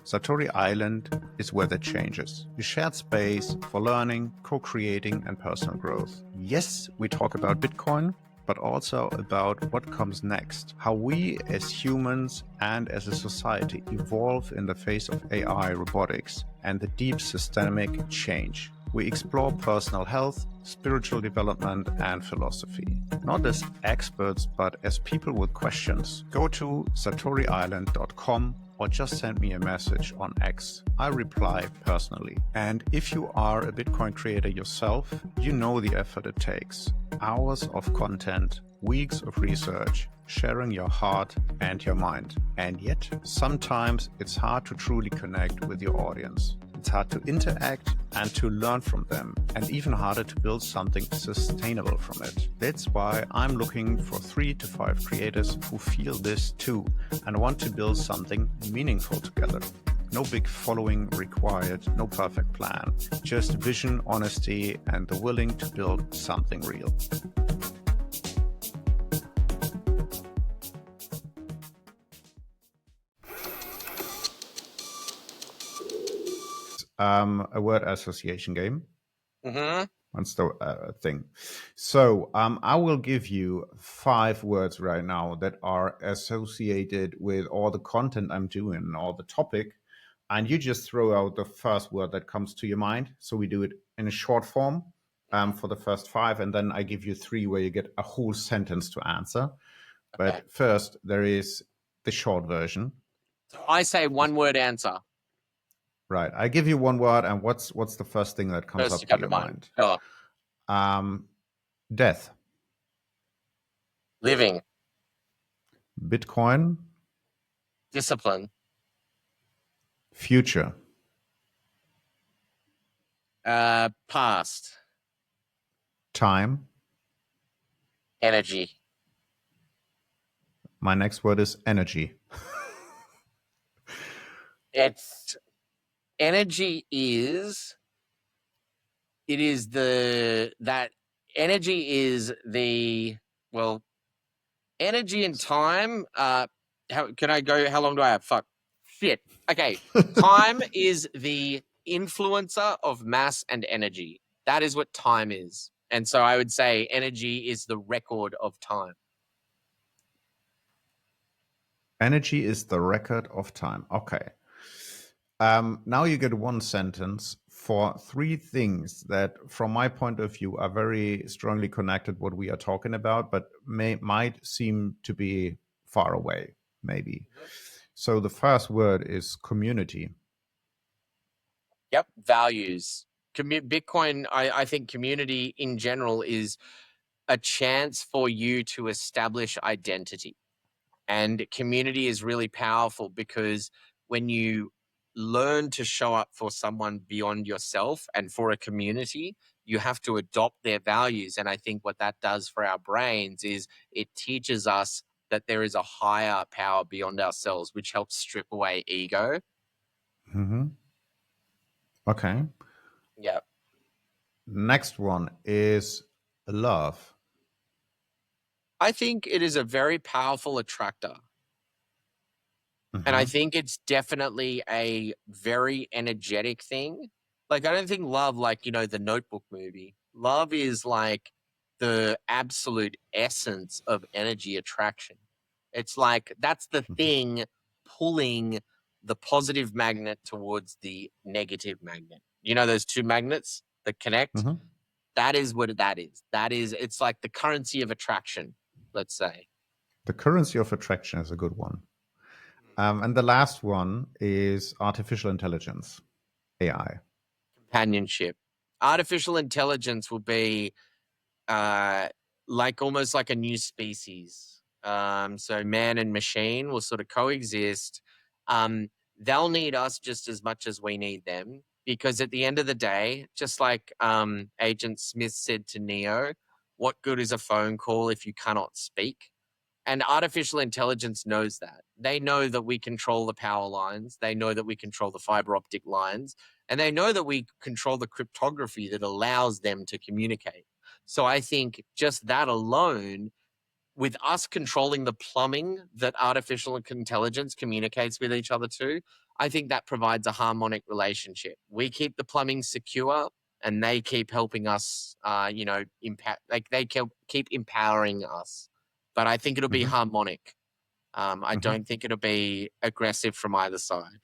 Satori Island is where that changes. A shared space for learning, co-creating, and personal growth. Yes, we talk about Bitcoin, but also about what comes next, how we as humans and as a society evolve in the face of AI, robotics, and the deep systemic change. We explore personal health, spiritual development, and philosophy. Not as experts, but as people with questions. Go to satoriisland.com or just send me a message on X. I reply personally. And if you are a Bitcoin creator yourself, you know the effort it takes. Hours of content, weeks of research, sharing your heart and your mind. And yet, sometimes it's hard to truly connect with your audience. It's hard to interact and to learn from them, and even harder to build something sustainable from it. That's why I'm looking for 3 to 5 creators who feel this too and want to build something meaningful together. No big following required, no perfect plan, just vision, honesty, and the willing to build something real. A word association game. That's the thing. So I will give you 5 words right now that are associated with all the content I'm doing, all the topic, and you just throw out the first word that comes to your mind. So we do it in a short form for the first 5, and then I give you 3 where you get a whole sentence to answer. But first, there is the short version. So I say 1 word answer. Right. I give you 1 word, and what's the first thing that comes up to your mind? Sure. Death. Living. Bitcoin. Discipline. Future. Past. Time. Energy. My next word is energy. Energy is energy and time. How long do I have? Fuck. shit. Okay, time is the influencer of mass and energy. That is what time is. And so I would say energy is the record of time. Energy is the record of time. Okay. Now you get one sentence for three things that, from my point of view, are very strongly connected what we are talking about, but might seem to be far away, maybe. So the first word is community. Yep, values. Bitcoin, I think community in general is a chance for you to establish identity. And community is really powerful because when you learn to show up for someone beyond yourself and for a community, you have to adopt their values. And I think what that does for our brains is it teaches us that there is a higher power beyond ourselves, which helps strip away ego. Mm-hmm. Okay. Yeah. Next one is love. I think it is a very powerful attractor. And I think it's definitely a very energetic thing. Like, I don't think love, like, you know, the Notebook movie. Love is like the absolute essence of energy attraction. It's like that's the thing pulling the positive magnet towards the negative magnet. You know, those two magnets that connect? Mm-hmm. That is what that is. It's like the currency of attraction, let's say. The currency of attraction is a good one. And the last one is artificial intelligence, AI. Companionship. Artificial intelligence will be like almost like a new species. So man and machine will sort of coexist. They'll need us just as much as we need them because at the end of the day, just like Agent Smith said to Neo, what good is a phone call if you cannot speak? And artificial intelligence knows that. They know that we control the power lines. They know that we control the fiber optic lines. And they know that we control the cryptography that allows them to communicate. So I think just that alone, with us controlling the plumbing that artificial intelligence communicates with each other to, I think that provides a harmonic relationship. We keep the plumbing secure and they keep helping us, impact, like they keep empowering us. But I think it'll be harmonic. I don't think it'll be aggressive from either side.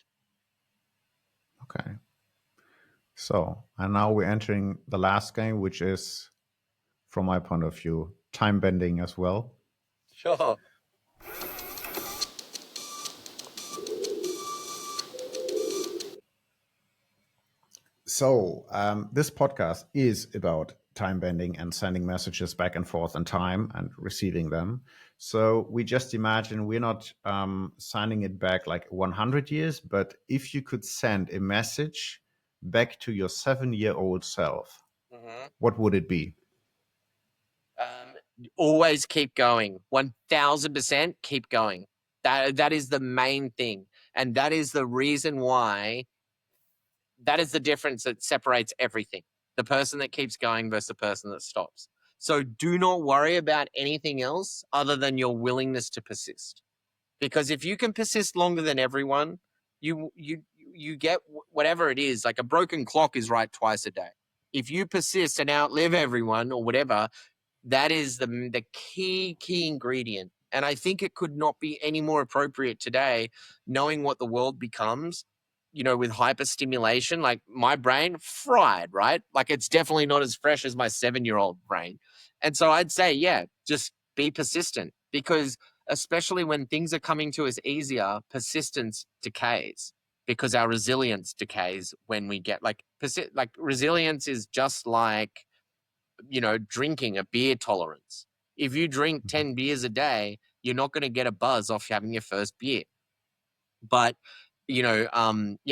Okay. So, and now we're entering the last game, which is, from my point of view, time bending as well. Sure. So, this podcast is about time bending and sending messages back and forth in time and receiving them. So we just imagine we're not sending it back like 100 years, but if you could send a message back to your 7-year-old self, what would it be? Always keep going. 1000% keep going. That is the main thing. And that is the reason why, that is the difference that separates everything. The person that keeps going versus the person that stops. So do not worry about anything else other than your willingness to persist. Because if you can persist longer than everyone, you get whatever it is. Like a broken clock is right twice a day. If you persist and outlive everyone or whatever, that is the key ingredient. And I think it could not be any more appropriate today, knowing what the world becomes, you know, with hyperstimulation. Like my brain fried, right? Like it's definitely not as fresh as my 7-year-old brain. And so I'd say, yeah, just be persistent, because especially when things are coming to us easier, persistence decays because our resilience decays when we get like resilience is just like, you know, drinking a beer tolerance. If you drink 10 beers a day, you're not going to get a buzz off having your first beer. But, you know,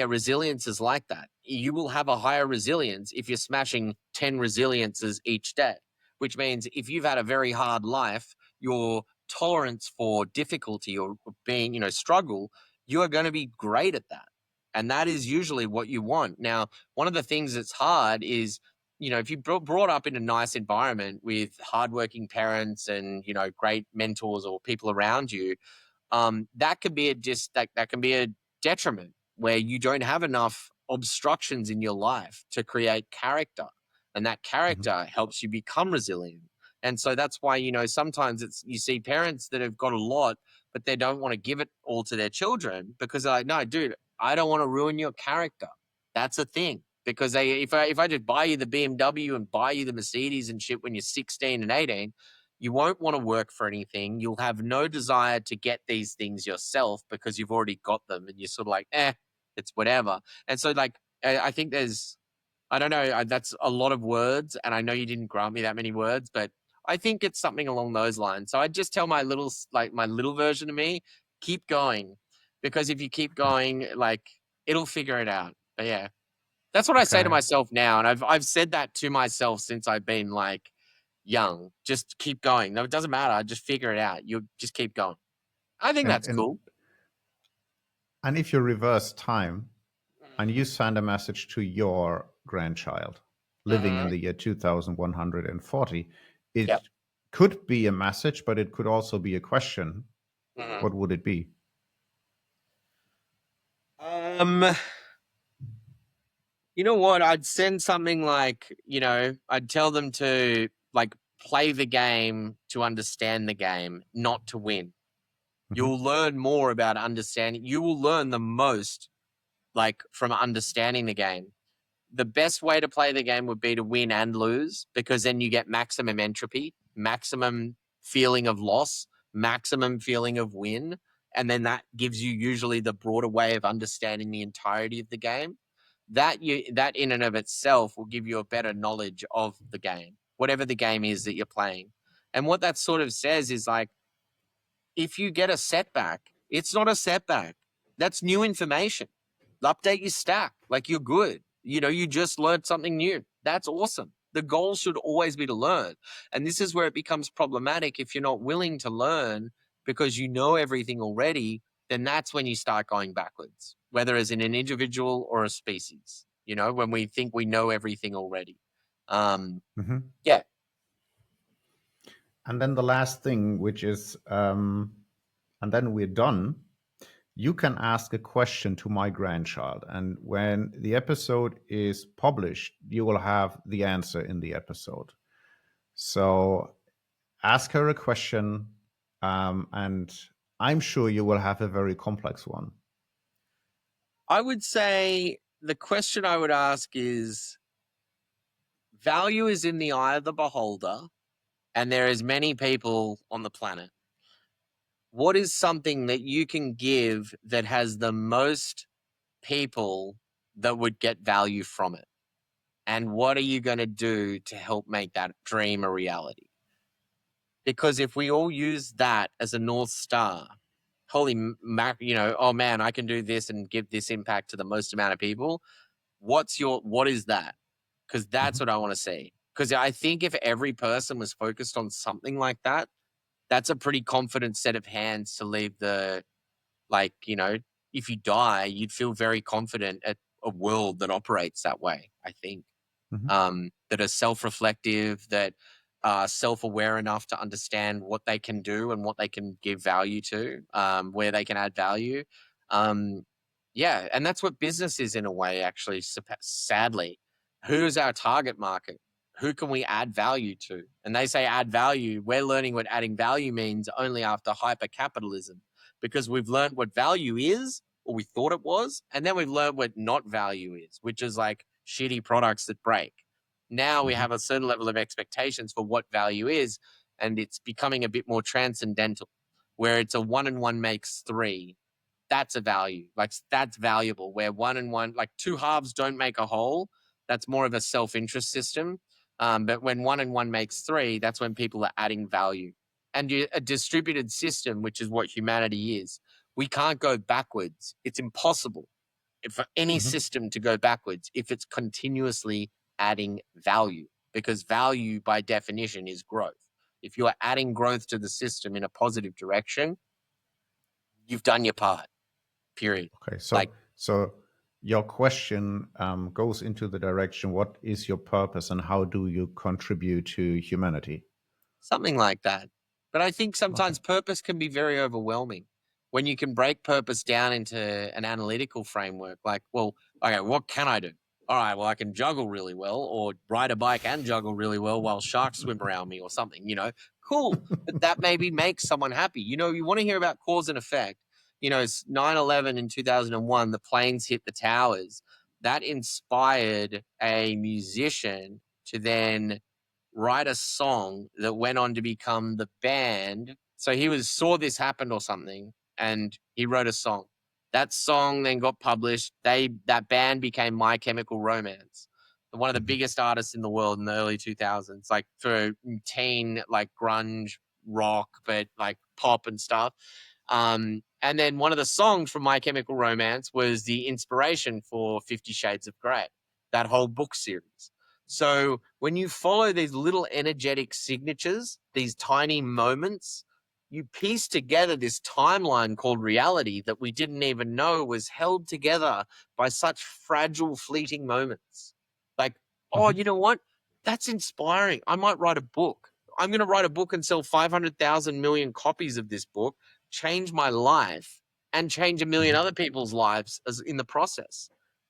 resilience is like that. You will have a higher resilience if you're smashing 10 resiliences each day, which means if you've had a very hard life, your tolerance for difficulty or being, you know, struggle, you are going to be great at that. And that is usually what you want. Now, one of the things that's hard is, you know, if you brought up in a nice environment with hardworking parents and, you know, great mentors or people around you, that can be a detriment, where you don't have enough obstructions in your life to create character, and that character helps you become resilient. And so that's why, you know, sometimes you see parents that have got a lot, but they don't want to give it all to their children because they're like, no, dude, I don't want to ruin your character. That's a thing. Because if I just buy you the BMW and buy you the Mercedes and shit when you're 16 and 18, you won't want to work for anything. You'll have no desire to get these things yourself because you've already got them, and you're sort of like, it's whatever. And so, like, I think there's, I don't know, that's a lot of words, and I know you didn't grant me that many words, but I think it's something along those lines. So I just tell my little version of me, keep going, because if you keep going, like, it'll figure it out. But yeah, that's what I say to myself now, and I've said that to myself since I've been like young. Just keep going. No, it doesn't matter. Just figure it out. You just keep going. I think that's cool. And if you reverse time and you send a message to your grandchild living in the year 2140, it could be a message, but it could also be a question. What would it be? You know what? I'd send something like, you know, I'd tell them to like play the game to understand the game, not to win. You'll learn more about understanding. You will learn the most like from understanding the game. The best way to play the game would be to win and lose, because then you get maximum entropy, maximum feeling of loss, maximum feeling of win. And then that gives you usually the broader way of understanding the entirety of the game. That in and of itself will give you a better knowledge of the game, whatever the game is that you're playing. And what that sort of says is like, if you get a setback, it's not a setback. That's new information. Update your stack. Like, you're good. You know, you just learned something new. That's awesome. The goal should always be to learn. And this is where it becomes problematic if you're not willing to learn because you know everything already. Then that's when you start going backwards, whether as in an individual or a species, you know, when we think we know everything already. Yeah. And then the last thing, which is, and then we're done. You can ask a question to my grandchild, and when the episode is published, you will have the answer in the episode. So ask her a question, and I'm sure you will have a very complex one. I would say the question I would ask is, value is in the eye of the beholder, and there is many people on the planet. What is something that you can give that has the most people that would get value from it? And what are you going to do to help make that dream a reality? Because if we all use that as a North Star, you know, oh man, I can do this and give this impact to the most amount of people. What is that? Because that's what I want to see. Because I think if every person was focused on something like that, that's a pretty confident set of hands to leave the, like, you know, if you die, you'd feel very confident at a world that operates that way, I think. That are self-reflective, that are self-aware enough to understand what they can do and what they can give value to, where they can add value. Yeah, and that's what business is in a way, actually, sadly. Who's our target market? Who can we add value to? And they say add value. We're learning what adding value means only after hyper-capitalism, because we've learned what value is, or we thought it was, and then we've learned what not value is, which is like shitty products that break. Now we have a certain level of expectations for what value is, and it's becoming a bit more transcendental, where it's a 1 and 1 makes 3. That's a value. Like, that's valuable, where 1 and 1, like 2 halves don't make a whole. That's more of a self-interest system. But when 1 and 1 makes 3, that's when people are adding value. And a distributed system, which is what humanity is, we can't go backwards. It's impossible for any system to go backwards if it's continuously adding value, because value by definition is growth. If you are adding growth to the system in a positive direction, you've done your part, period. Okay, so your question goes into the direction, what is your purpose and how do you contribute to humanity? Something like that. But I think sometimes purpose can be very overwhelming, when you can break purpose down into an analytical framework, like, well, okay, what can I do? All right, well, I can juggle really well, or ride a bike and juggle really well while sharks swim around me or something, cool. But that maybe makes someone happy. You want to hear about cause and effect. It's 9/11 in 2001, the planes hit the towers. That inspired a musician to then write a song that went on to become the band. So he saw this happen or something, and he wrote a song. That song then got published. That band became My Chemical Romance, one of the biggest artists in the world in the early 2000s, like for teen, like grunge rock, but like pop and stuff. And then one of the songs from My Chemical Romance was the inspiration for 50 Shades of Grey, that whole book series. So when you follow these little energetic signatures, these tiny moments, you piece together this timeline called reality that we didn't even know was held together by such fragile, fleeting moments. Like, oh, you know what? That's inspiring. I might write a book. I'm going to write a book and sell 500,000 million copies of this book, change my life, and change a million other people's lives in the process.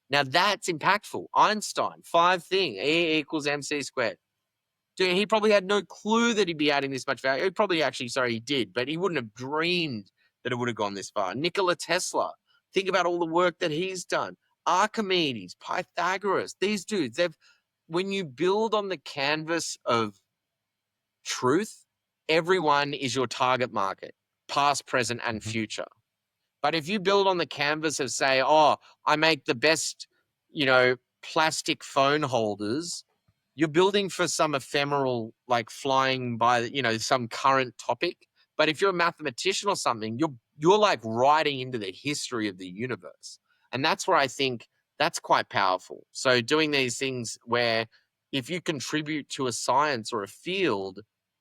Now that's impactful. Einstein, 5 thing, E equals mc squared. Dude, he probably had no clue that he'd be adding this much value. He did, but he wouldn't have dreamed that it would have gone this far. Nikola Tesla, think about all the work that he's done. Archimedes, Pythagoras, these dudes, when you build on the canvas of truth, everyone is your target market, past, present, and future. But if you build on the canvas of, say, oh, I make the best, plastic phone holders, you're building for some ephemeral, like flying by, some current topic. But if you're a mathematician or something, you're like writing into the history of the universe. And that's where I think that's quite powerful. So doing these things where if you contribute to a science or a field,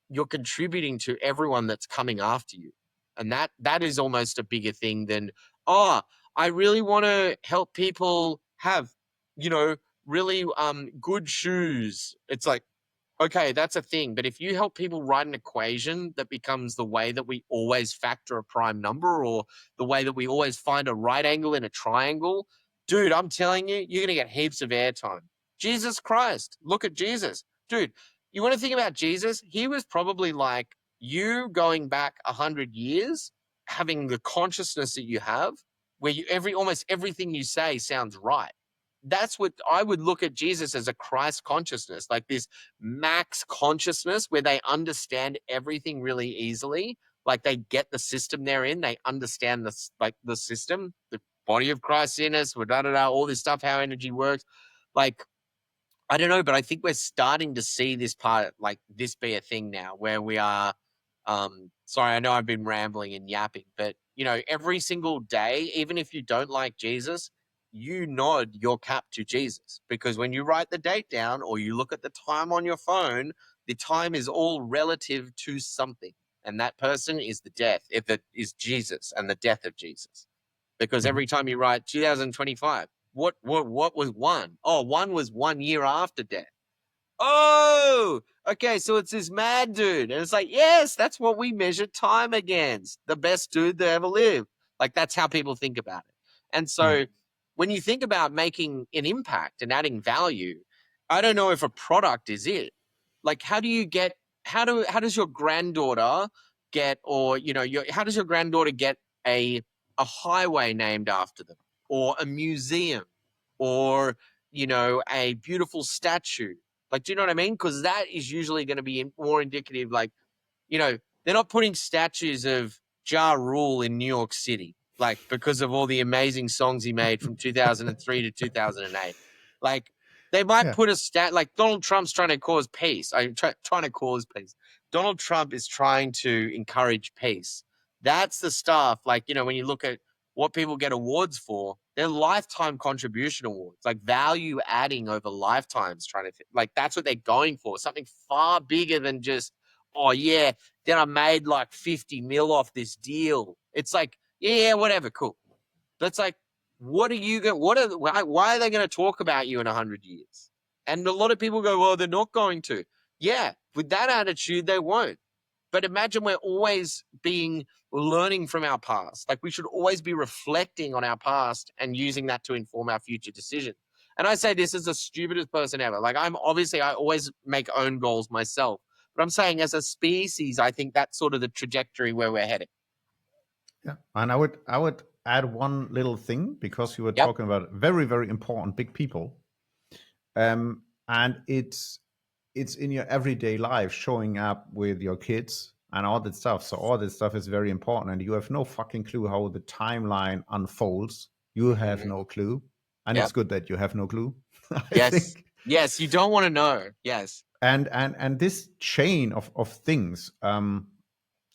you're contributing to everyone that's coming after you. And that is almost a bigger thing than, oh, I really want to help people have, really good shoes. It's like, okay, that's a thing. But if you help people write an equation that becomes the way that we always factor a prime number, or the way that we always find a right angle in a triangle, dude, I'm telling you, you're going to get heaps of airtime. Jesus Christ, look at Jesus. Dude, you want to think about Jesus? He was probably like you going back 100 years, having the consciousness that you have, where almost everything you say sounds right. That's what I would look at Jesus as, a Christ consciousness, like this max consciousness where they understand everything really easily. Like they get the system they're in. They understand the system, the body of Christ in us, all this stuff, how energy works. Like, I don't know, but I think we're starting to see this part, like this be a thing now where we are, sorry, I know I've been rambling and yapping, but every single day, even if you don't like Jesus, you nod your cap to Jesus, because when you write the date down or you look at the time on your phone, the time is all relative to something. And that person is the death, if it is Jesus and the death of Jesus. Because every time you write 2025, what was 1? Oh, 1 was 1 year after death. Oh, okay, so it's this mad dude. And it's like, yes, that's what we measure time against. The best dude that ever lived. Like, that's how people think about it. And so when you think about making an impact and adding value, I don't know if a product is it. Like, how does your granddaughter get, or, how does your granddaughter get a highway named after them, or a museum, or, a beautiful statue? Like, do you know what I mean? Because that is usually going to be more indicative. Like, they're not putting statues of Ja Rule in New York City, like, because of all the amazing songs he made from 2003 to 2008. Like, they might put a like Donald Trump's trying to cause peace. Trying to cause peace. Donald Trump is trying to encourage peace. That's the stuff, like, when you look at what people get awards for, they're lifetime contribution awards, like value adding over lifetimes, like that's what they're going for. Something far bigger than just, oh yeah, then I made like 50 mil off this deal. It's like, yeah, whatever, cool. That's like, why are they going to talk about you in 100 years? And a lot of people go, well, they're not going to. Yeah, with that attitude, they won't. But imagine we're always learning from our past. Like we should always be reflecting on our past and using that to inform our future decisions. And I say this as the stupidest person ever. Like I always make own goals myself. But I'm saying as a species, I think that's sort of the trajectory where we're heading. Yeah. And I would add one little thing, because you were Yep. talking about very, very important big people. And it's in your everyday life, showing up with your kids and all that stuff. So all this stuff is very important, and you have no fucking clue how the timeline unfolds. You have no clue. And Yep. it's good that you have no clue. I Yes. think. Yes, you don't want to know. Yes. And this chain of things,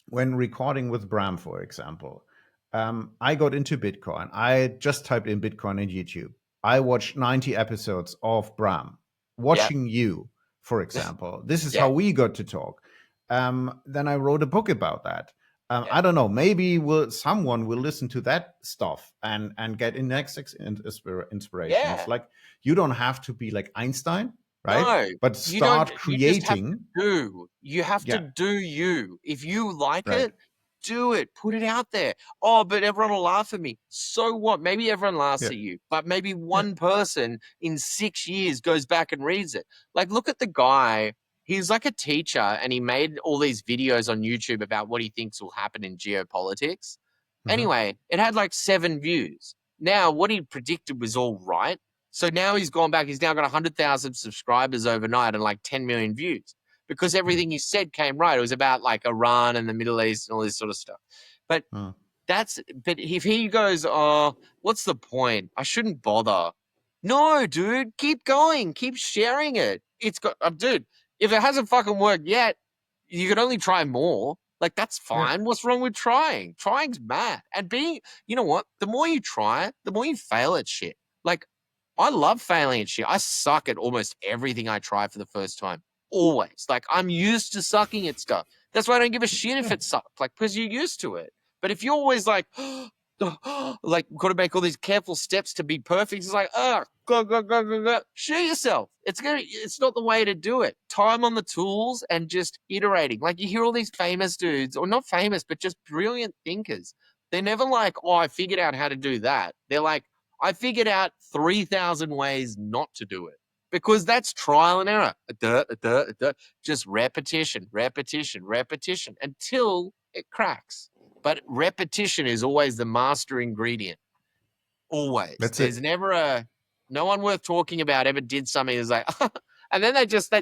when recording with Bram, for example, I got into Bitcoin. I just typed in Bitcoin in YouTube. I watched 90 episodes of Bram. Watching you, for example, this is how we got to talk. Then I wrote a book about that. I don't know, maybe someone will listen to that stuff and get in next inspiration. Yeah. It's like, you don't have to be like Einstein, right? No, but start creating. You have to do you. If you like Right. it, do it. Put it out there. Oh, but everyone will laugh at me. So what? Maybe everyone laughs at you, but maybe one person in 6 years goes back and reads it. Like, look at the guy. He's like a teacher, and he made all these videos on YouTube about what he thinks will happen in geopolitics. Anyway, it had like 7 views. Now, what he predicted was all right. So now he's gone back. He's now got 100,000 subscribers overnight and like 10 million views, because everything he said came right. It was about like Iran and the Middle East and all this sort of stuff. But but if he goes, oh, what's the point? I shouldn't bother. No, dude, keep going. Keep sharing it. It's got, dude, if it hasn't fucking worked yet, you can only try more. Like, that's fine. What's wrong with trying? Trying's mad. And you know what? The more you try, the more you fail at shit. Like, I love failing at shit. I suck at almost everything I try for the first time. Always. Like, I'm used to sucking at stuff. That's why I don't give a shit if it sucks. Like, because you're used to it. But if you're always like, like, got to make all these careful steps to be perfect, it's like, go. Shoot yourself. It's not the way to do it. Time on the tools and just iterating. Like, you hear all these famous dudes, or not famous, but just brilliant thinkers. They're never like, oh, I figured out how to do that. They're like, I figured out 3,000 ways not to do it, because that's trial and error. Just repetition until it cracks. But repetition is always the master ingredient. Always. There's never no one worth talking about ever did something that's like, and then they just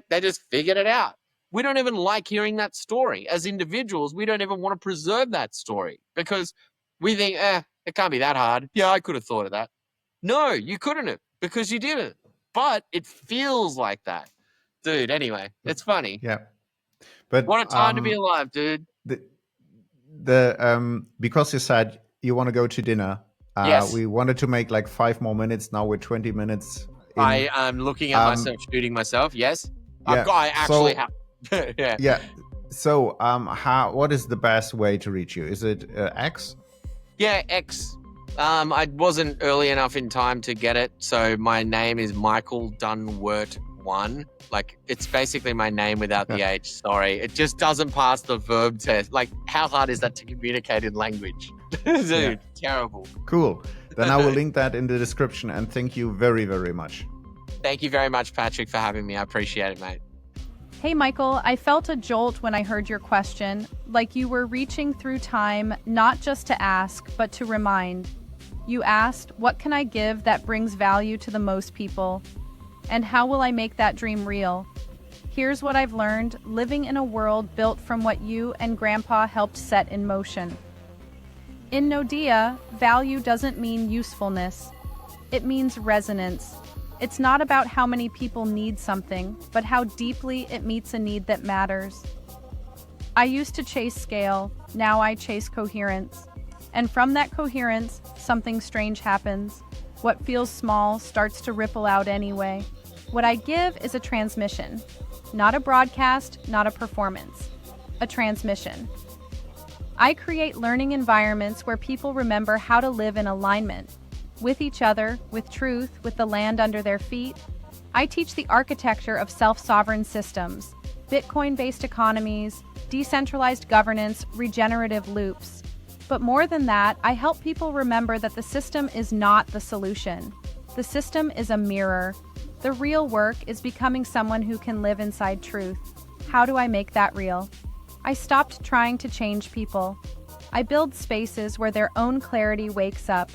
figured it out. We don't even like hearing that story. As individuals, we don't even want to preserve that story, because we think, it can't be that hard. Yeah, I could have thought of that. No, you couldn't have, because you didn't. But it feels like that. Dude, anyway, it's funny. Yeah. But what a time to be alive, dude. Because you said you want to go to dinner, yes. We wanted to make like 5 more minutes. Now we're 20 minutes in. I am looking at myself shooting myself. Yes. Yeah, I actually have. Yeah. So, what is the best way to reach you? Is it X? Yeah, X. I wasn't early enough in time to get it, so my name is Michael Dunworth 1. Like, it's basically my name without the H. Sorry, it just doesn't pass the verb test. Like, how hard is that to communicate in language? Dude, terrible. Cool. Then I will link that in the description, and thank you very, very much. Thank you very much, Patrick, for having me. I appreciate it, mate. Hey, Michael, I felt a jolt when I heard your question, like you were reaching through time, not just to ask, but to remind. You asked, what can I give that brings value to the most people? And how will I make that dream real? Here's what I've learned, living in a world built from what you and Grandpa helped set in motion. In Nodia, value doesn't mean usefulness. It means resonance. It's not about how many people need something, but how deeply it meets a need that matters. I used to chase scale, now I chase coherence. And from that coherence, something strange happens. What feels small starts to ripple out anyway. What I give is a transmission. Not a broadcast, not a performance. A transmission. I create learning environments where people remember how to live in alignment. With each other, with truth, with the land under their feet. I teach the architecture of self-sovereign systems, Bitcoin-based economies, decentralized governance, regenerative loops. But more than that, I help people remember that the system is not the solution. The system is a mirror. The real work is becoming someone who can live inside truth. How do I make that real? I stopped trying to change people. I build spaces where their own clarity wakes up.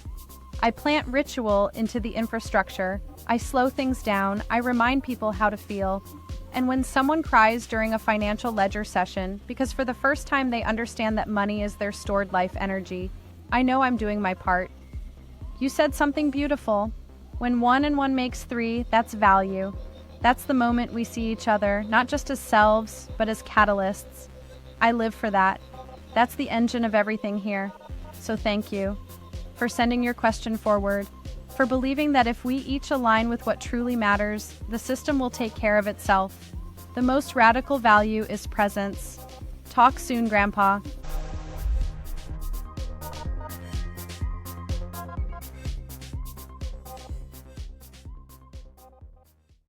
I plant ritual into the infrastructure. I slow things down. I remind people how to feel. And when someone cries during a financial ledger session, because for the first time they understand that money is their stored life energy, I know I'm doing my part. You said something beautiful. When 1 and 1 makes 3, that's value. That's the moment we see each other, not just as selves, but as catalysts. I live for that. That's the engine of everything here. So thank you for sending your question forward, for believing that if we each align with what truly matters, the system will take care of itself. The most radical value is presence. Talk soon, Grandpa.